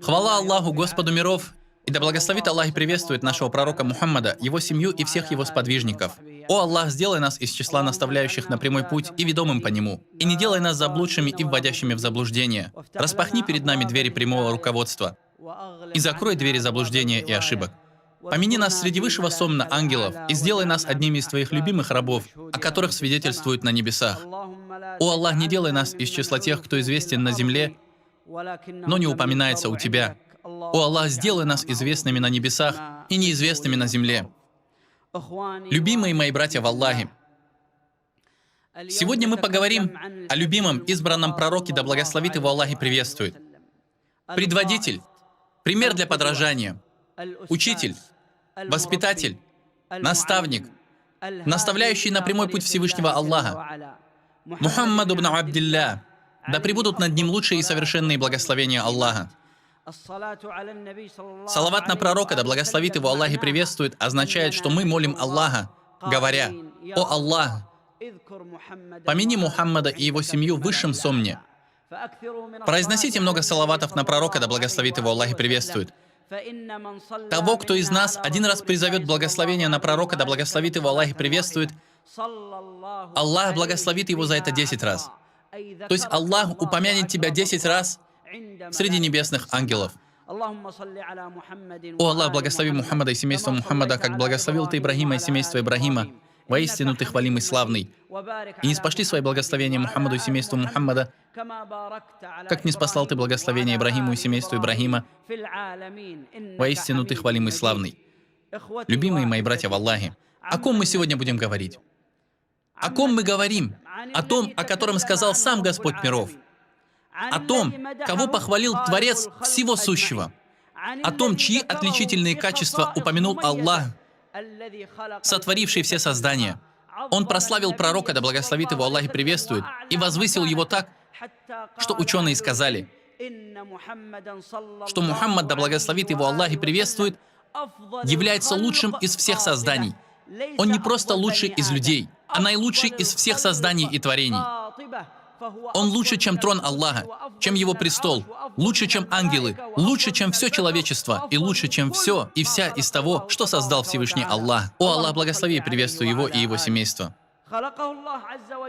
Хвала Аллаху, Господу миров, и да благословит Аллах и приветствует нашего пророка Мухаммада, его семью и всех его сподвижников. О Аллах, сделай нас из числа наставляющих на прямой путь и ведомым по нему, и не делай нас заблудшими и вводящими в заблуждение. Распахни перед нами двери прямого руководства и закрой двери заблуждения и ошибок. Помяни нас среди высшего сомна ангелов и сделай нас одними из Твоих любимых рабов, о которых свидетельствуют на небесах. О Аллах, не делай нас из числа тех, кто известен на земле, но не упоминается у Тебя. О Аллах, сделай нас известными на небесах и неизвестными на земле. Любимые мои братья в Аллахе, сегодня мы поговорим о любимом избранном пророке, да благословит его Аллах и приветствует. Предводитель, пример для подражания, учитель, воспитатель, наставник, наставляющий на прямой путь Всевышнего Аллаха, Мухаммад ибн Абдилля, да пребудут над ним лучшие и совершенные благословения Аллаха. Салават на пророка, да благословит его Аллах и приветствует, означает, что мы молим Аллаха, говоря: «О Аллах, помяни Мухаммада и его семью в высшем сомне». Произносите много салаватов на пророка, да благословит его Аллах и приветствует. Того, кто из нас один раз призовет благословение на пророка, да благословит его Аллах и приветствует, Аллах благословит его за это 10 раз. То есть Аллах упомянет тебя 10 раз среди небесных ангелов. О Аллах, благослови Мухаммада и семейство Мухаммада, как благословил Ты Ибрахима и семейство Ибрахима. Воистину Ты хвалимый славный. И не спошли свои благословения Мухаммаду и семейству Мухаммада, как не спаслал Ты благословение Ибрахиму и семейству Ибрахима. Воистину Ты хвалимый славный. Любимые мои братья в Аллахе, о ком мы сегодня будем говорить? О ком мы говорим? О том, о котором сказал сам Господь миров. О том, кого похвалил Творец всего сущего. О том, чьи отличительные качества упомянул Аллах, сотворивший все создания. Он прославил пророка, да благословит его Аллах и приветствует, и возвысил его так, что ученые сказали, что Мухаммад, да благословит его Аллах и приветствует, является лучшим из всех созданий. Он не просто лучший из людей, а наилучший из всех созданий и творений. Он лучше, чем трон Аллаха, чем его престол, лучше, чем ангелы, лучше, чем все человечество, и лучше, чем все и вся из того, что создал Всевышний Аллах. О Аллах, благослови и приветствуй его и его семейство.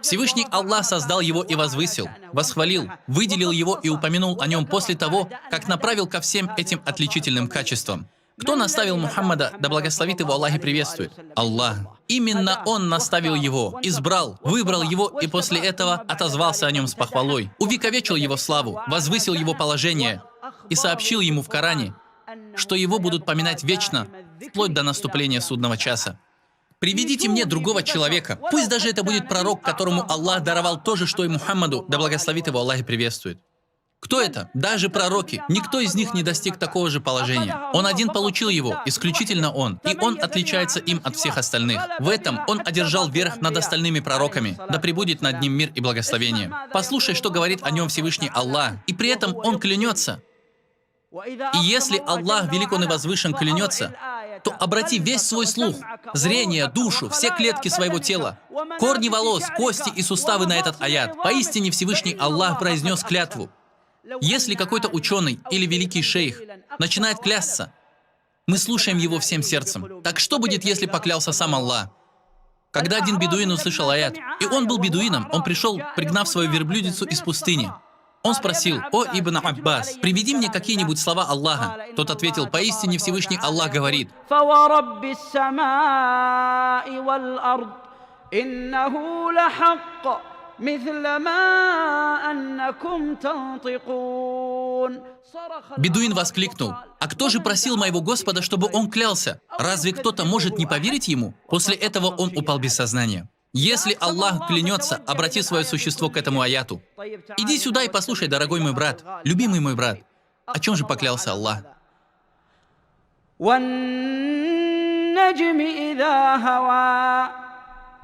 Всевышний Аллах создал его и возвысил, восхвалил, выделил его и упомянул о нем после того, как направил ко всем этим отличительным качествам. Кто наставил Мухаммада, да благословит его Аллах и приветствует? Аллах. Именно Он наставил его, избрал, выбрал его и после этого отозвался о нем с похвалой, увековечил его славу, возвысил его положение и сообщил ему в Коране, что его будут поминать вечно, вплоть до наступления судного часа. Приведите мне другого человека, пусть даже это будет пророк, которому Аллах даровал то же, что и Мухаммаду, да благословит его Аллах и приветствует. Кто это? Даже пророки. Никто из них не достиг такого же положения. Он один получил его, исключительно он. И он отличается им от всех остальных. В этом он одержал верх над остальными пророками. Да пребудет над ним мир и благословение. Послушай, что говорит о нем Всевышний Аллах. И при этом он клянется. И если Аллах, велик он и возвышен, клянется, то обрати весь свой слух, зрение, душу, все клетки своего тела, корни волос, кости и суставы на этот аят. Поистине Всевышний Аллах произнес клятву. Если какой-то ученый или великий шейх начинает клясться, мы слушаем его всем сердцем. Так что будет, если поклялся сам Аллах? Когда один бедуин услышал аят, и он был бедуином, он пришел, пригнав свою верблюдицу из пустыни. Он спросил: «О Ибн Аббас, приведи мне какие-нибудь слова Аллаха». Тот ответил: «Поистине Всевышний Аллах говорит: Бедуин воскликнул: «А кто же просил моего Господа, чтобы он клялся? Разве кто-то может не поверить ему?» После этого он упал без сознания. Если Аллах клянется, обрати свое существо к этому аяту. Иди сюда и послушай, дорогой мой брат, любимый мой брат. О чем же поклялся Аллах?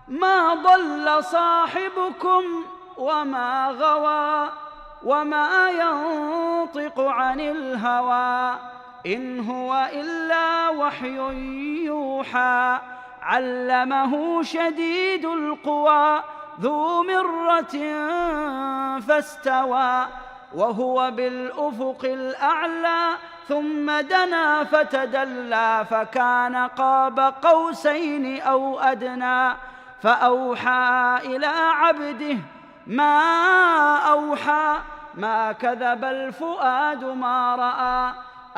ما ضل صاحبكم وما غوى وما ينطق عن الهوى إن هو إلا وحي يوحى علمه شديد القوى ذو مرة فاستوى وهو بالأفق الأعلى ثم دنا فتدلى فكان قاب قوسين أو أدنى فأوحى إلى عبده ما أوحى ما كذب الفؤاد ما رأى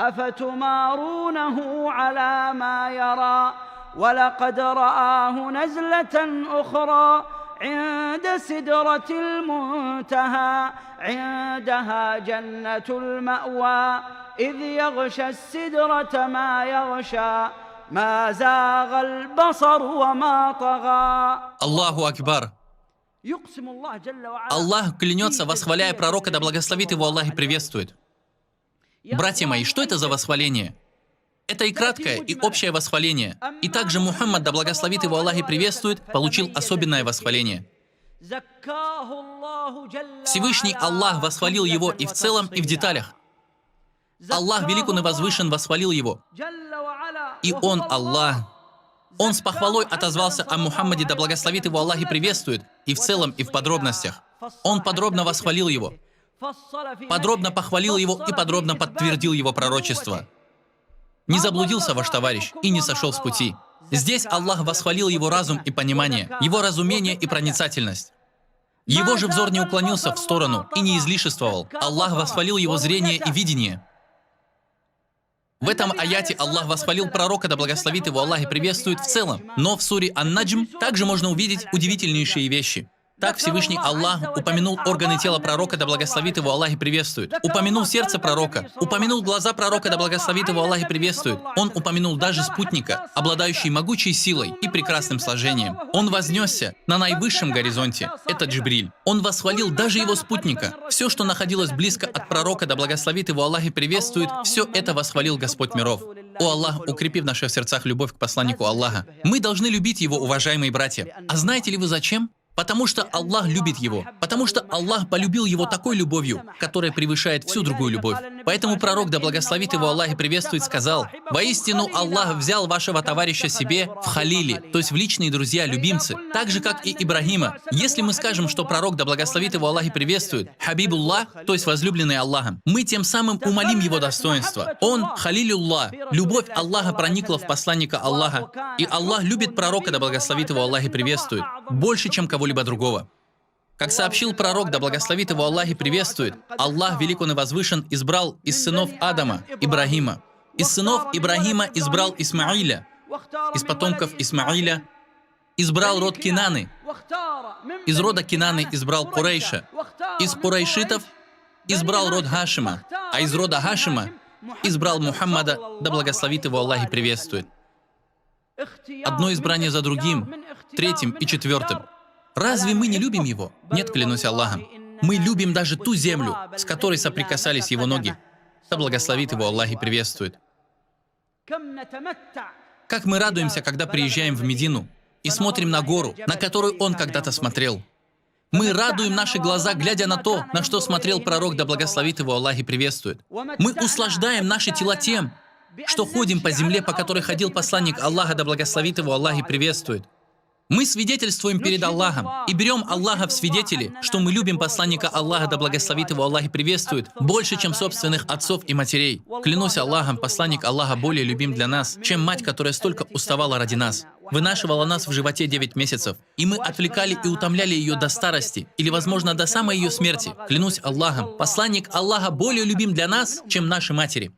أفتمارونه على ما يرى ولقد رآه نزلة أخرى عند سدرة المنتهى عندها جنة المأوى إذ يغشى السدرة ما يغشى ما زاغ البصر وما طغى. Аллаху Акбар. يقسم الله جل وعلا. Аллах клянется, восхваляя пророка, да благословит его Аллах и приветствует. Братья мои, что это за восхваление? Это и краткое, и общее восхваление. И также Мухаммад, да благословит его Аллах и приветствует, получил особенное восхваление. Всевышний Аллах восхвалил его и в целом, и в деталях. Аллах велик он и возвышен восхвалил его. И он, Аллах, он с похвалой отозвался о Мухаммаде, да благословит его Аллах и приветствует, и в целом, и в подробностях. Он подробно восхвалил его, подробно похвалил его и подробно подтвердил его пророчество. Не заблудился ваш товарищ и не сошел с пути. Здесь Аллах восхвалил его разум и понимание, его разумение и проницательность. Его же взор не уклонился в сторону и не излишествовал. Аллах восхвалил его зрение и видение. В этом аяте Аллах восхвалил пророка, да благословит его Аллах и приветствует в целом. Но в суре Ан-Наджм также можно увидеть удивительнейшие вещи. Так Всевышний Аллах упомянул органы тела пророка, да благословит его Аллах и приветствует. Упомянул сердце пророка. Упомянул глаза пророка, да благословит его Аллах и приветствует. Он упомянул даже спутника, обладающий могучей силой и прекрасным сложением. Он вознесся на наивысшем горизонте. Это Джибриль. Он восхвалил даже его спутника. Все, что находилось близко от пророка, да благословит его Аллах и приветствует, все это восхвалил Господь миров. О Аллах, укрепи в наших сердцах любовь к посланнику Аллаха. Мы должны любить его, уважаемые братья. А знаете ли вы зачем? Потому что Аллах любит его. Потому что Аллах полюбил его такой любовью, которая превышает всю другую любовь. Поэтому пророк, да благословит его Аллах и приветствует, сказал: «Воистину Аллах взял вашего товарища себе в халили», то есть в личные друзья, любимцы, так же, как и Ибрагима. Если мы скажем, что пророк, да благословит его Аллах и приветствует, Хабибуллах, то есть возлюбленный Аллахом, мы тем самым умалим его достоинство. Он халилюллах. Любовь Аллаха проникла в посланника Аллаха. И Аллах любит пророка, да благословит его Аллах и приветствует, больше, чем кого-либо другого. Как сообщил пророк, да благословит его Аллах и приветствует, Аллах, велик он и возвышен, избрал из сынов Адама Ибрагима. Из сынов Ибрагима избрал Исмаиля. Из потомков Исмаиля избрал род Кинаны. Из рода Кинаны избрал Курейша. Из Курейшитов избрал род Хашима. А из рода Хашима избрал Мухаммада, да благословит его Аллах и приветствует. Одно избрание за другим, третьим и четвертым. Разве мы не любим его? Нет, клянусь Аллахом. Мы любим даже ту землю, с которой соприкасались его ноги. Да благословит его Аллах и приветствует. Как мы радуемся, когда приезжаем в Медину и смотрим на гору, на которую он когда-то смотрел. Мы радуем наши глаза, глядя на то, на что смотрел пророк, да благословит его Аллах и приветствует. Мы услаждаем наши тела тем, что ходим по земле, по которой ходил посланник Аллаха, да благословит его Аллах и приветствует. Мы свидетельствуем перед Аллахом и берем Аллаха в свидетели, что мы любим посланника Аллаха, да благословит его Аллах и приветствует, больше, чем собственных отцов и матерей. Клянусь Аллахом, посланник Аллаха более любим для нас, чем мать, которая столько уставала ради нас. Вынашивала нас в животе 9 месяцев, и мы отвлекали и утомляли ее до старости, или, возможно, до самой ее смерти. Клянусь Аллахом, посланник Аллаха более любим для нас, чем наши матери.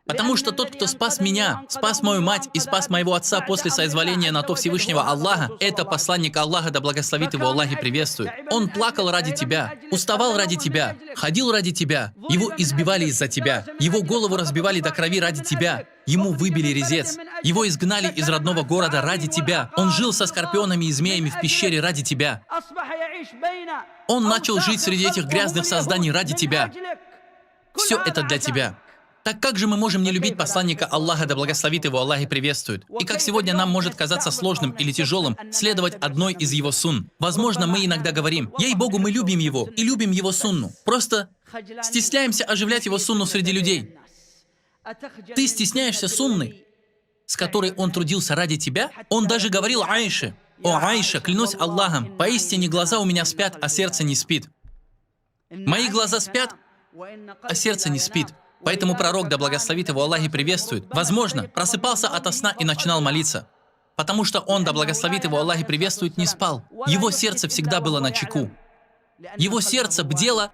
Потому что тот, кто спас меня, спас мою мать и спас моего отца после соизволения на то Всевышнего Аллаха, это посланник Аллаха, да благословит его Аллах и приветствует. Он плакал ради тебя, уставал ради тебя, ходил ради тебя, его избивали из-за тебя, его голову разбивали до крови ради тебя, ему выбили резец, его изгнали из родного города ради тебя, он жил со скорпионами и змеями в пещере ради тебя. Он начал жить среди этих грязных созданий ради тебя. Все это для тебя. Так как же мы можем не любить посланника Аллаха, да благословит его Аллах и приветствует? И как сегодня нам может казаться сложным или тяжелым следовать одной из его сунн? Возможно, мы иногда говорим: ей-богу, мы любим его и любим его сунну. Просто стесняемся оживлять его сунну среди людей. Ты стесняешься сунны, с которой он трудился ради тебя? Он даже говорил Аише: «О, Аиша, клянусь Аллахом, поистине глаза у меня спят, а сердце не спит. Мои глаза спят, а сердце не спит. Поэтому пророк, да благословит его Аллах и приветствует, возможно, просыпался ото сна и начинал молиться. Потому что он, да благословит его Аллах и приветствует, не спал. Его сердце всегда было начеку. Его сердце бдело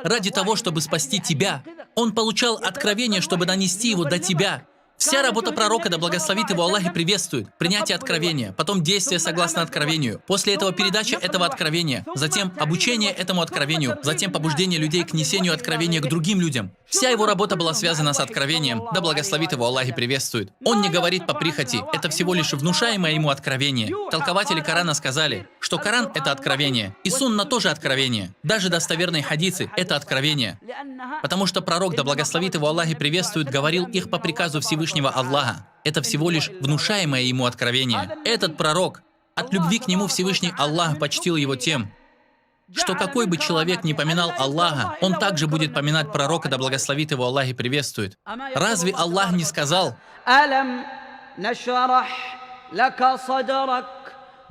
ради того, чтобы спасти тебя. Он получал откровение, чтобы донести его до тебя. Вся работа пророка, да благословит его Аллах и приветствует, принятие откровения, потом действие согласно откровению, после этого передача этого откровения, затем обучение этому откровению, затем побуждение людей к несению откровения к другим людям. Вся его работа была связана с откровением, да благословит его Аллах и приветствует. Он не говорит по прихоти, это всего лишь внушаемое ему откровение. Толкователи Корана сказали, что Коран — это откровение, и Сунна тоже откровение. Даже достоверные хадисы — это откровение. Потому что пророк, да благословит его Аллах и приветствует, говорил их по приказу Всевышнего Аллаха. Это всего лишь внушаемое ему откровение. Этот пророк, от любви к нему Всевышний Аллах почтил его тем, что какой бы человек ни поминал Аллаха, он также будет поминать пророка, да благословит его Аллах и приветствует. Разве Аллах не сказал: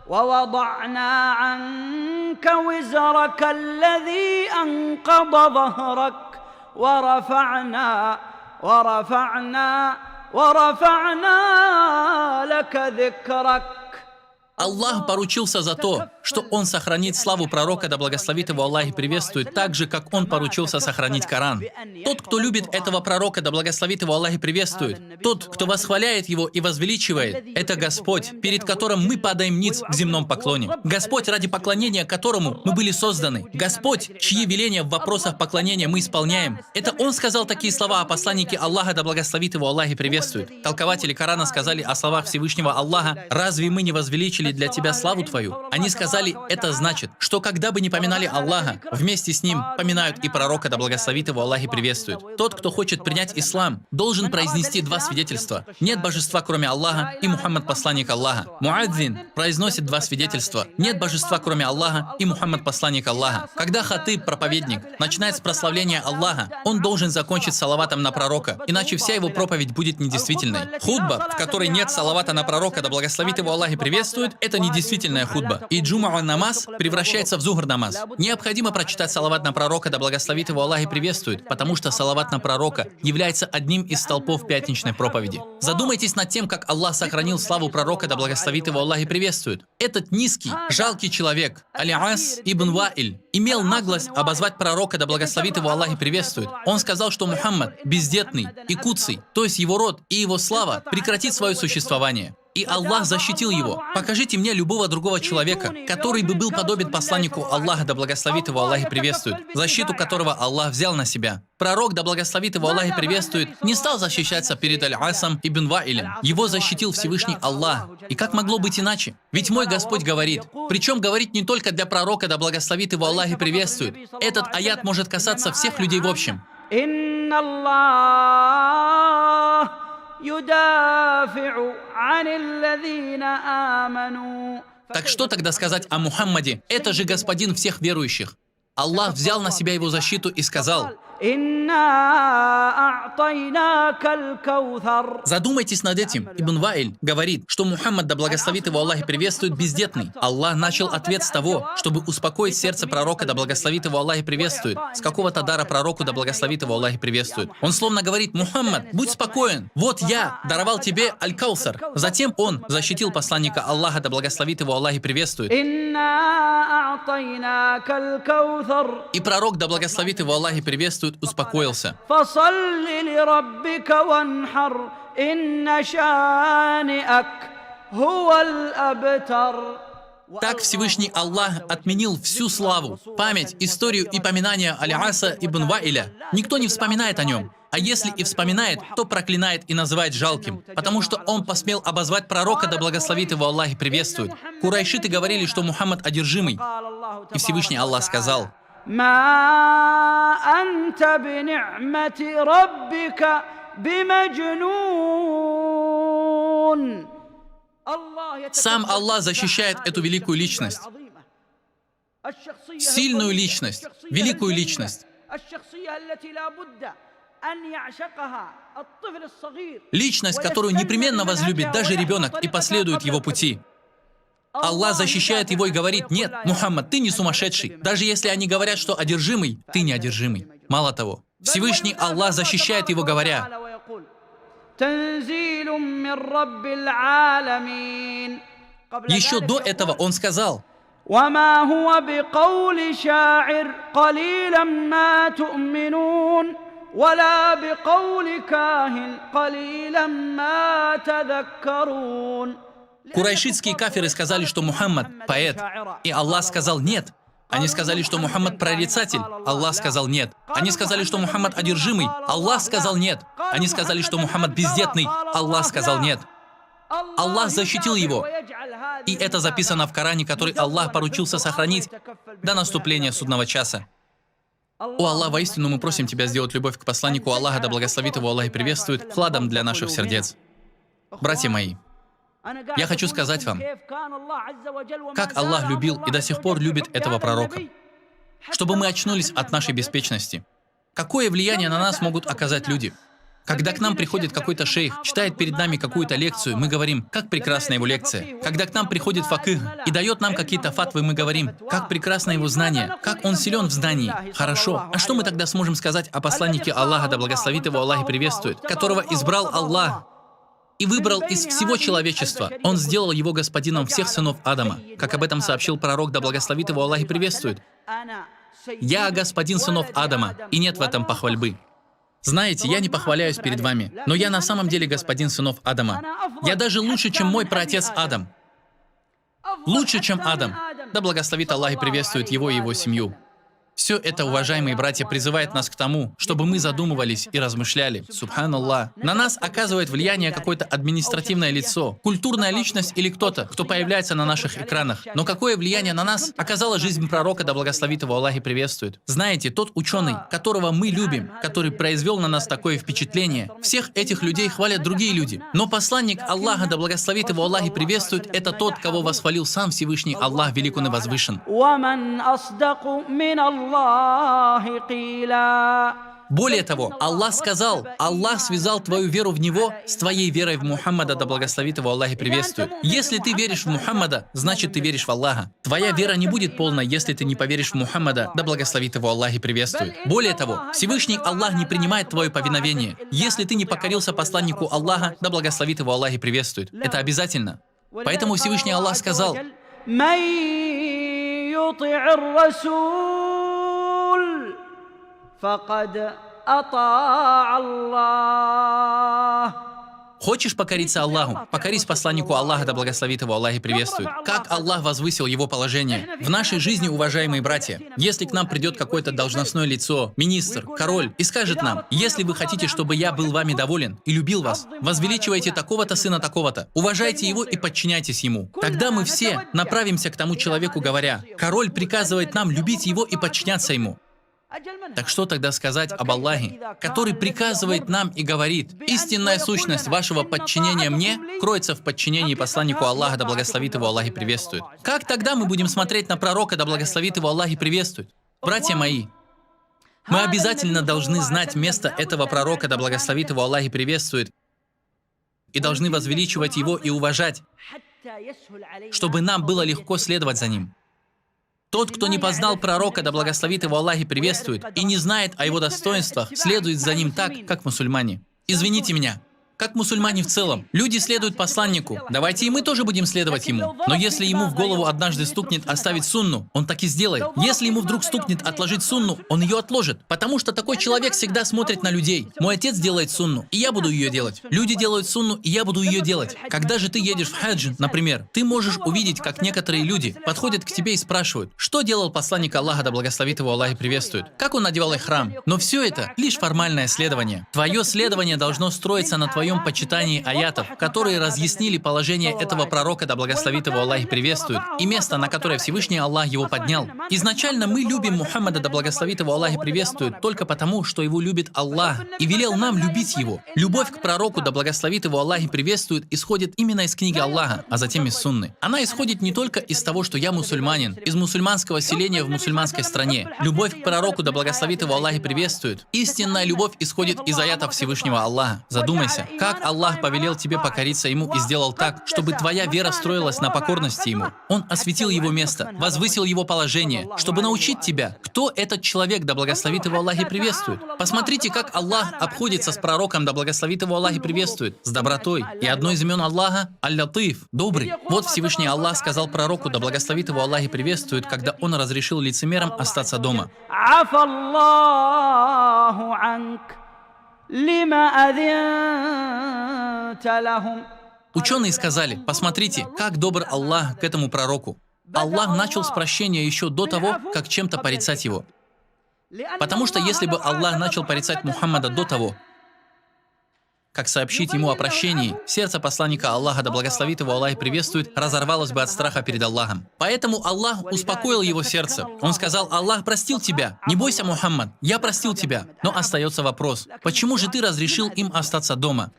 ووضعنا عنك وزرك الذي أنقض ظهرك ورفعنا لك ذكرك. Аллах поручился за то, что Он сохранит славу пророка, да благословит его Аллах и приветствует, так же, как Он поручился сохранить Коран. Тот, кто любит этого пророка, да благословит его Аллах и приветствует, тот, кто восхваляет его и возвеличивает, это Господь, перед которым мы падаем ниц в земном поклоне. Господь, ради поклонения которому мы были созданы. Господь, чьи веления в вопросах поклонения мы исполняем. Это Он сказал такие слова о посланнике Аллаха, да благословит его Аллах и приветствует. Толкователи Корана сказали о словах Всевышнего Аллаха: «Разве мы не возвеличили для тебя славу твою?» Они сказали, это значит, что когда бы не поминали Аллаха, вместе с ним поминают и пророка, да благословит его Аллах и приветствует. Тот, кто хочет принять ислам, должен произнести два свидетельства: нет божества, кроме Аллаха, и Мухаммад посланник Аллаха. Муадзин произносит два свидетельства: нет божества, кроме Аллаха, и Мухаммад посланник Аллаха. Когда хатыб, проповедник, начинает с прославления Аллаха, он должен закончить салаватом на пророка, иначе вся его проповедь будет недействительной. Хутба, в которой нет салавата на пророка, да благословит его Аллах и приветствует, это недействительная хутба. И джумаа намаз превращается в зухр намаз. Необходимо прочитать салават на пророка, да благословит его Аллах и приветствует, потому что салават на пророка является одним из столпов пятничной проповеди. Задумайтесь над тем, как Аллах сохранил славу пророка, да благословит его Аллах и приветствует. Этот низкий, жалкий человек, Аль-Ас ибн Ваиль, имел наглость обозвать пророка, да благословит его Аллах и приветствует. Он сказал, что Мухаммад бездетный и куцый, то есть его род и его слава прекратит свое существование. И Аллах защитил его. Покажите мне любого другого человека, который бы был подобен посланнику Аллаха, да благословит его Аллах и приветствует, защиту которого Аллах взял на себя. Пророк, да благословит его Аллах и приветствует, не стал защищаться перед Аль-Асом ибн Ваилем. Его защитил Всевышний Аллах. И как могло быть иначе? Ведь мой Господь говорит, причем говорит не только для пророка, да благословит его Аллах и приветствует. Этот аят может касаться всех людей в общем. Так что тогда сказать о Мухаммаде? Это же господин всех верующих. Аллах взял на себя его защиту и сказал: задумайтесь над этим. Ибн Ваиль говорит, что Мухаммад, да благословит его Аллах и приветствует, бездетный. Аллах начал ответ с того, чтобы успокоить сердце пророка, да благословит его Аллах и приветствует. С какого-то дара пророку, да благословит его Аллах и приветствует. Он словно говорит: Мухаммад, будь спокоен. Вот я даровал тебе Аль-Каусар. Затем он защитил посланника Аллаха, да благословит его Аллах и приветствует. И пророк, да благословит его Аллах и приветствует, успокоился. Так Всевышний Аллах отменил всю славу, память, историю и поминания Аль-Аса ибн Ваиля. Никто не вспоминает о нем. А если и вспоминает, то проклинает и называет жалким, потому что он посмел обозвать пророка, да благословит его Аллах и приветствует. Курайшиты говорили, что Мухаммад одержимый. И Всевышний Аллах сказал: сам Аллах защищает эту великую личность, сильную личность, великую личность. Личность, которую непременно возлюбит даже ребенок и последует его пути. Аллах защищает его и говорит: нет, Мухаммад, ты не сумасшедший. Даже если они говорят, что одержимый, ты не одержимый. Мало того, Всевышний Аллах защищает его, говоря: еще до этого он сказал: وما هو بقول شاعر قليلا ما تؤمنون ولا بقول كاهن قليلا ما تذكرون. Курайшитские кафиры сказали, что Мухаммад – поэт, и Аллах сказал нет. Они сказали, что Мухаммад – прорицатель, Аллах сказал нет. Они сказали, что Мухаммад – одержимый, Аллах сказал нет. Они сказали, что Мухаммад – бездетный, Аллах сказал нет. Аллах защитил его, и это записано в Коране, который Аллах поручился сохранить до наступления судного часа. О Аллах, воистину мы просим Тебя сделать любовь к посланнику Аллаха, да благословит его Аллах и приветствует, вкладом для наших сердец. Братья мои, я хочу сказать вам, как Аллах любил и до сих пор любит этого пророка, чтобы мы очнулись от нашей беспечности. Какое влияние на нас могут оказать люди? Когда к нам приходит какой-то шейх, читает перед нами какую-то лекцию, мы говорим: как прекрасна его лекция. Когда к нам приходит факих и дает нам какие-то фатвы, мы говорим: как прекрасно его знание, как он силен в знании. Хорошо, а что мы тогда сможем сказать о посланнике Аллаха, да благословит его Аллах и приветствует, которого избрал Аллах и выбрал из всего человечества? Он сделал его господином всех сынов Адама, как об этом сообщил пророк, да благословит его Аллах и приветствует. «Я господин сынов Адама, и нет в этом похвальбы». Знаете, я не похваляюсь перед вами, но я на самом деле господин сынов Адама. Я даже лучше, чем мой праотец Адам. Лучше, чем Адам. Да благословит Аллах и приветствует его и его семью. Все это, уважаемые братья, призывает нас к тому, чтобы мы задумывались и размышляли. Субханаллах. На нас оказывает влияние какое-то административное лицо, культурная личность или кто-то, кто появляется на наших экранах. Но какое влияние на нас оказала жизнь пророка, да благословит его Аллах и приветствует? Знаете, тот ученый, которого мы любим, который произвел на нас такое впечатление, всех этих людей хвалят другие люди. Но посланник Аллаха, да благословит его Аллах и приветствует, это тот, кого восхвалил сам Всевышний Аллах, велик он и возвышен. Более того, Аллах сказал: Аллах связал твою веру в Него с твоей верой в Мухаммада, да благословит его Аллах и приветствует. Если ты веришь в Мухаммада, значит ты веришь в Аллаха. Твоя вера не будет полной, если ты не поверишь в Мухаммада, да благословит его Аллах и приветствует. Более того, Всевышний Аллах не принимает твое повиновение, если ты не покорился посланнику Аллаха, да благословит его Аллах и приветствует. Это обязательно. Поэтому Всевышний Аллах сказал: хочешь покориться Аллаху? Покорись посланнику Аллаха, да благословит его Аллах и приветствует. Как Аллах возвысил его положение? В нашей жизни, уважаемые братья, если к нам придет какое-то должностное лицо, министр, король, и скажет нам: если вы хотите, чтобы я был вами доволен и любил вас, возвеличивайте такого-то сына такого-то, уважайте его и подчиняйтесь ему. Тогда мы все направимся к тому человеку, говоря: король приказывает нам любить его и подчиняться ему. Так что тогда сказать об Аллахе, который приказывает нам и говорит: истинная сущность вашего подчинения мне кроется в подчинении посланнику Аллаха, да благословит его Аллах и приветствует? Как тогда мы будем смотреть на пророка, да благословит его Аллах и приветствует? Братья мои, мы обязательно должны знать место этого пророка, да благословит его Аллах и приветствует, и должны возвеличивать его и уважать, чтобы нам было легко следовать за ним. Тот, кто не познал пророка, да благословит его Аллах и приветствует, и не знает о его достоинствах, следует за ним так, как мусульмане. Извините меня, как мусульмане в целом. Люди следуют посланнику. Давайте и мы тоже будем следовать ему. Но если ему в голову однажды стукнет оставить сунну, он так и сделает. Если ему вдруг стукнет отложить сунну, он ее отложит. Потому что такой человек всегда смотрит на людей. Мой отец делает сунну, и я буду ее делать. Люди делают сунну, и я буду ее делать. Когда же ты едешь в хадж, например, ты можешь увидеть, как некоторые люди подходят к тебе и спрашивают: что делал посланник Аллаха, да благословит его Аллах и приветствует? Как он надевал ихрам? Но все это лишь формальное следование. Твое следование должно строиться на твоем почитании аятов, которые разъяснили положение этого пророка, да благословит его Аллах и приветствует, и место, на которое Всевышний Аллах его поднял. Изначально мы любим Мухаммада, да благословит его Аллах и приветствует, только потому, что его любит Аллах, и велел нам любить его. Любовь к пророку, да благословит его Аллах и приветствует, исходит именно из книги Аллаха, а затем из сунны. Она исходит не только из того, что я мусульманин, из мусульманского селения в мусульманской стране. Любовь к пророку, да благословит его Аллах и приветствует. Истинная любовь исходит из аятов Всевышнего Аллаха. Задумайся. Как Аллах повелел тебе покориться Ему и сделал так, чтобы твоя вера строилась на покорности Ему. Он осветил его место, возвысил его положение, чтобы научить тебя, кто этот человек, да благословит его Аллах и приветствует. Посмотрите, как Аллах обходится с пророком, да благословит его Аллах и приветствует, с добротой. И одно из имен Аллаха – Аль-Латиф, добрый. Вот Всевышний Аллах сказал пророку, да благословит его Аллах и приветствует, когда он разрешил лицемерам остаться дома. Ученые сказали, посмотрите, как добр Аллах к этому пророку. Аллах начал с прощения еще до того, как чем-то порицать его. Потому что если бы Аллах начал порицать Мухаммада до того, как сообщить ему о прощении, сердце посланника Аллаха, да благословит его Аллах и приветствует, разорвалось бы от страха перед Аллахом. Поэтому Аллах успокоил его сердце. Он сказал: «Аллах простил тебя. Не бойся, Мухаммад, я простил тебя». Но остается вопрос, почему же ты разрешил им остаться дома?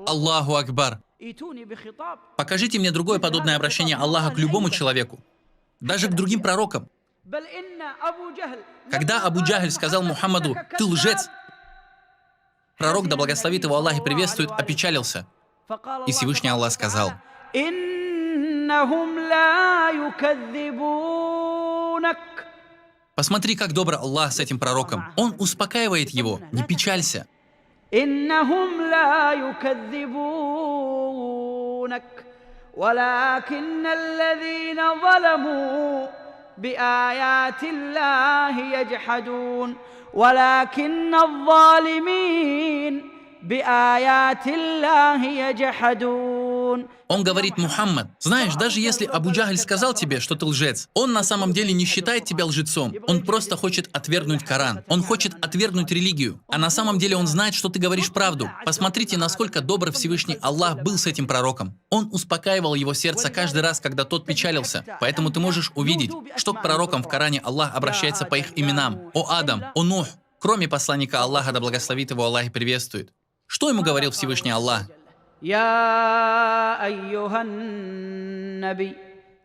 Аллаху Акбар. Покажите мне другое подобное обращение Аллаха к любому человеку, даже к другим пророкам. Когда Абу Джахль сказал Мухаммаду: «Ты лжец», пророк, да благословит его Аллах и приветствует, опечалился. И Всевышний Аллах сказал: «Посмотри, как добр Аллах с этим пророком. Он успокаивает его, не печалься». بآيات الله يجحدون ولكن الظالمين بآيات الله يجحدون. Он говорит: «Мухаммад, знаешь, даже если Абу Джахль сказал тебе, что ты лжец, он на самом деле не считает тебя лжецом. Он просто хочет отвергнуть Коран. Он хочет отвергнуть религию. А на самом деле он знает, что ты говоришь правду. Посмотрите, насколько добр Всевышний Аллах был с этим пророком. Он успокаивал его сердце каждый раз, когда тот печалился. Поэтому ты можешь увидеть, что к пророкам в Коране Аллах обращается по их именам. О Адам, о Нух, кроме посланника Аллаха, да благословит его Аллах и приветствует. Что ему говорил Всевышний Аллах?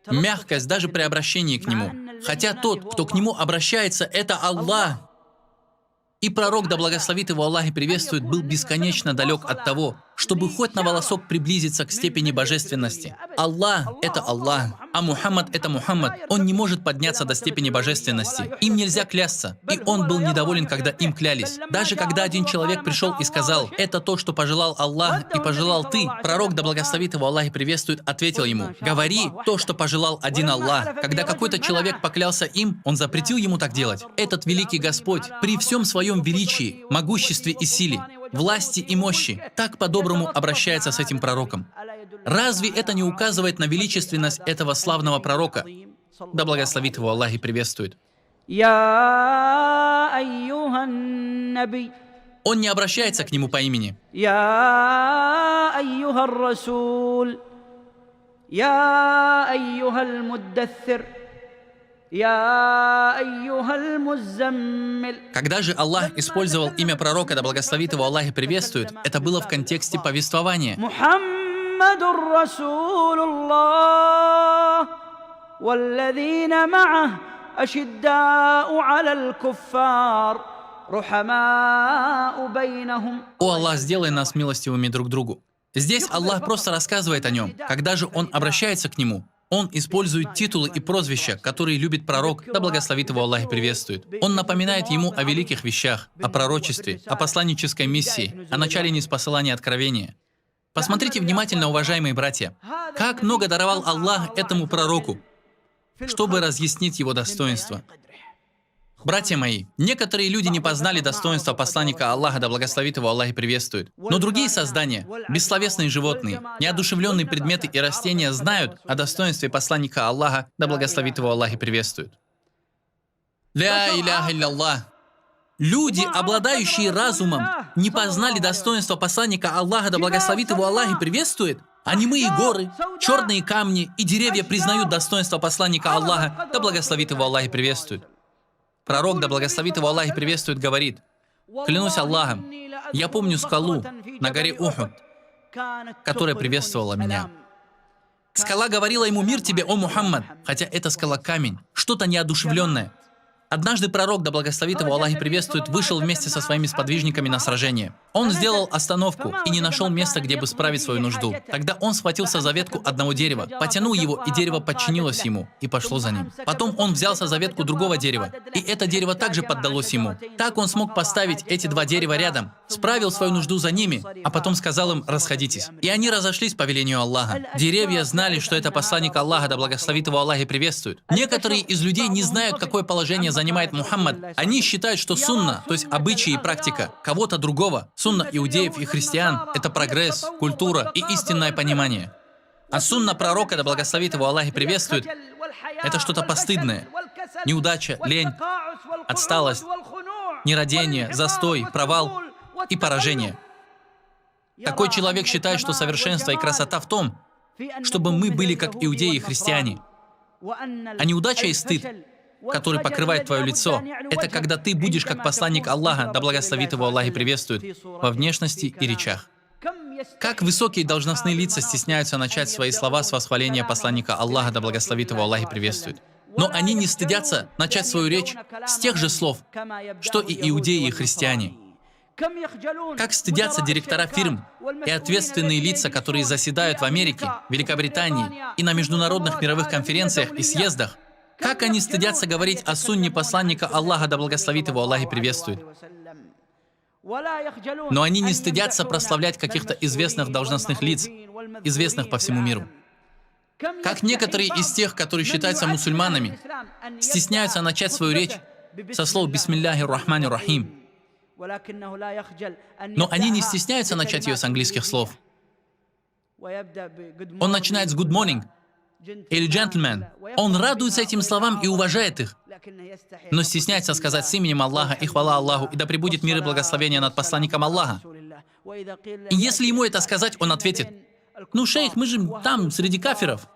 Мягкость даже при обращении к нему. Хотя тот, кто к нему обращается, это Аллах. И пророк, да благословит его Аллах и приветствует, был бесконечно далек от того, чтобы хоть на волосок приблизиться к степени божественности. Аллах – это Аллах, а Мухаммад – это Мухаммад. Он не может подняться до степени божественности. Им нельзя клясться. И он был недоволен, когда им клялись. Даже когда один человек пришел и сказал: «Это то, что пожелал Аллах и пожелал ты», пророк, да благословит его Аллах и приветствует, ответил ему: «Говори то, что пожелал один Аллах». Когда какой-то человек поклялся им, он запретил ему так делать. Этот великий Господь при всем своем величии, могуществе и силе, власти и мощи так по-доброму обращается с этим пророком. Разве это не указывает на величественность этого славного пророка? Да благословит его Аллах и приветствует. Он не обращается к нему по имени. Когда же Аллах использовал имя пророка, да благословит его Аллах и приветствует, это было в контексте повествования. О Аллах, сделай нас милостивыми друг другу. Здесь Аллах просто рассказывает о нем. Когда же он обращается к нему, он использует титулы и прозвища, которые любит пророк, да благословит его Аллах и приветствует. Он напоминает ему о великих вещах, о пророчестве, о посланнической миссии, о начале ниспосылания откровения. Посмотрите внимательно, уважаемые братья, как много даровал Аллах этому пророку, чтобы разъяснить его достоинство. Братья мои, некоторые люди не познали достоинства посланника Аллаха, да благословит его Аллах и приветствует. Но другие создания, бессловесные животные, неодушевленные предметы и растения знают о достоинстве посланника Аллаха, да благословит его Аллах и приветствует. Ля иляха илля. Люди, обладающие разумом, не познали достоинства посланника Аллаха, да благословит его Аллах и приветствует. А немые горы, черные камни и деревья признают достоинство посланника Аллаха, да благословит его Аллах и приветствует. Пророк, да благословит его Аллах и приветствует, говорит: «Клянусь Аллахом, я помню скалу на горе Ухуд, которая приветствовала меня. Скала говорила ему: мир тебе, о Мухаммад, хотя эта скала камень, что-то неодушевленное. Однажды пророк, да благословит его Аллах и приветствует, вышел вместе со своими сподвижниками на сражение. Он сделал остановку и не нашел места, где бы справить свою нужду. Тогда он схватился за ветку одного дерева, потянул его, и дерево подчинилось ему и пошло за ним. Потом он взялся за ветку другого дерева, и это дерево также поддалось ему. Так он смог поставить эти два дерева рядом, справил свою нужду за ними, а потом сказал им: расходитесь. И они разошлись по велению Аллаха. Деревья знали, что это посланник Аллаха, да благословит его Аллах и приветствует. Некоторые из людей не знают, какое положение занимает Мухаммад. Они считают, что сунна, то есть обычаи и практика кого-то другого, сунна иудеев и христиан, это прогресс, культура и истинное понимание. А сунна пророка, да благословит его Аллах и приветствует, это что-то постыдное. Неудача, лень, отсталость, нерадение, застой, провал и поражение. Такой человек считает, что совершенство и красота в том, чтобы мы были как иудеи и христиане. А неудача и стыд, который покрывает твое лицо, это когда ты будешь как посланник Аллаха, да благословит его Аллах и приветствует, во внешности и речах. Как высокие должностные лица стесняются начать свои слова с восхваления посланника Аллаха, да благословит его Аллах и приветствует. Но они не стыдятся начать свою речь с тех же слов, что и иудеи и христиане. Как стыдятся директора фирм и ответственные лица, которые заседают в Америке, Великобритании и на международных мировых конференциях и съездах, как они стыдятся говорить о сунне посланника Аллаха, да благословит его Аллах и приветствует. Но они не стыдятся прославлять каких-то известных должностных лиц, известных по всему миру. Как некоторые из тех, которые считаются мусульманами, стесняются начать свою речь со слов «Бисмилляхи рахмани рахим». Но они не стесняются начать ее с английских слов. Он начинает с «good morning» или «gentleman». Он радуется этим словам и уважает их, но стесняется сказать с именем Аллаха и хвала Аллаху, и да пребудет мир и благословение над посланником Аллаха. И если ему это сказать, он ответит: «Ну, шейх, мы же там, среди кафиров».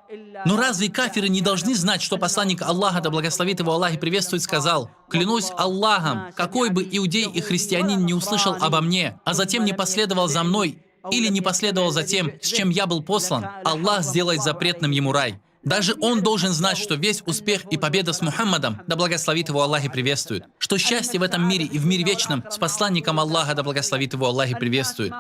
Но разве кафиры не должны знать, что посланник Аллаха, да благословит его Аллах и приветствует, сказал: «Клянусь Аллахом, какой бы иудей и христианин не услышал обо мне, а затем не последовал за мной или не последовал за тем, с чем я был послан, Аллах сделает запретным ему рай». Даже он должен знать, что весь успех и победа с Мухаммадом, да благословит его Аллах и приветствует, что счастье в этом мире и в мире вечном с посланником Аллаха, да благословит его Аллах и приветствует.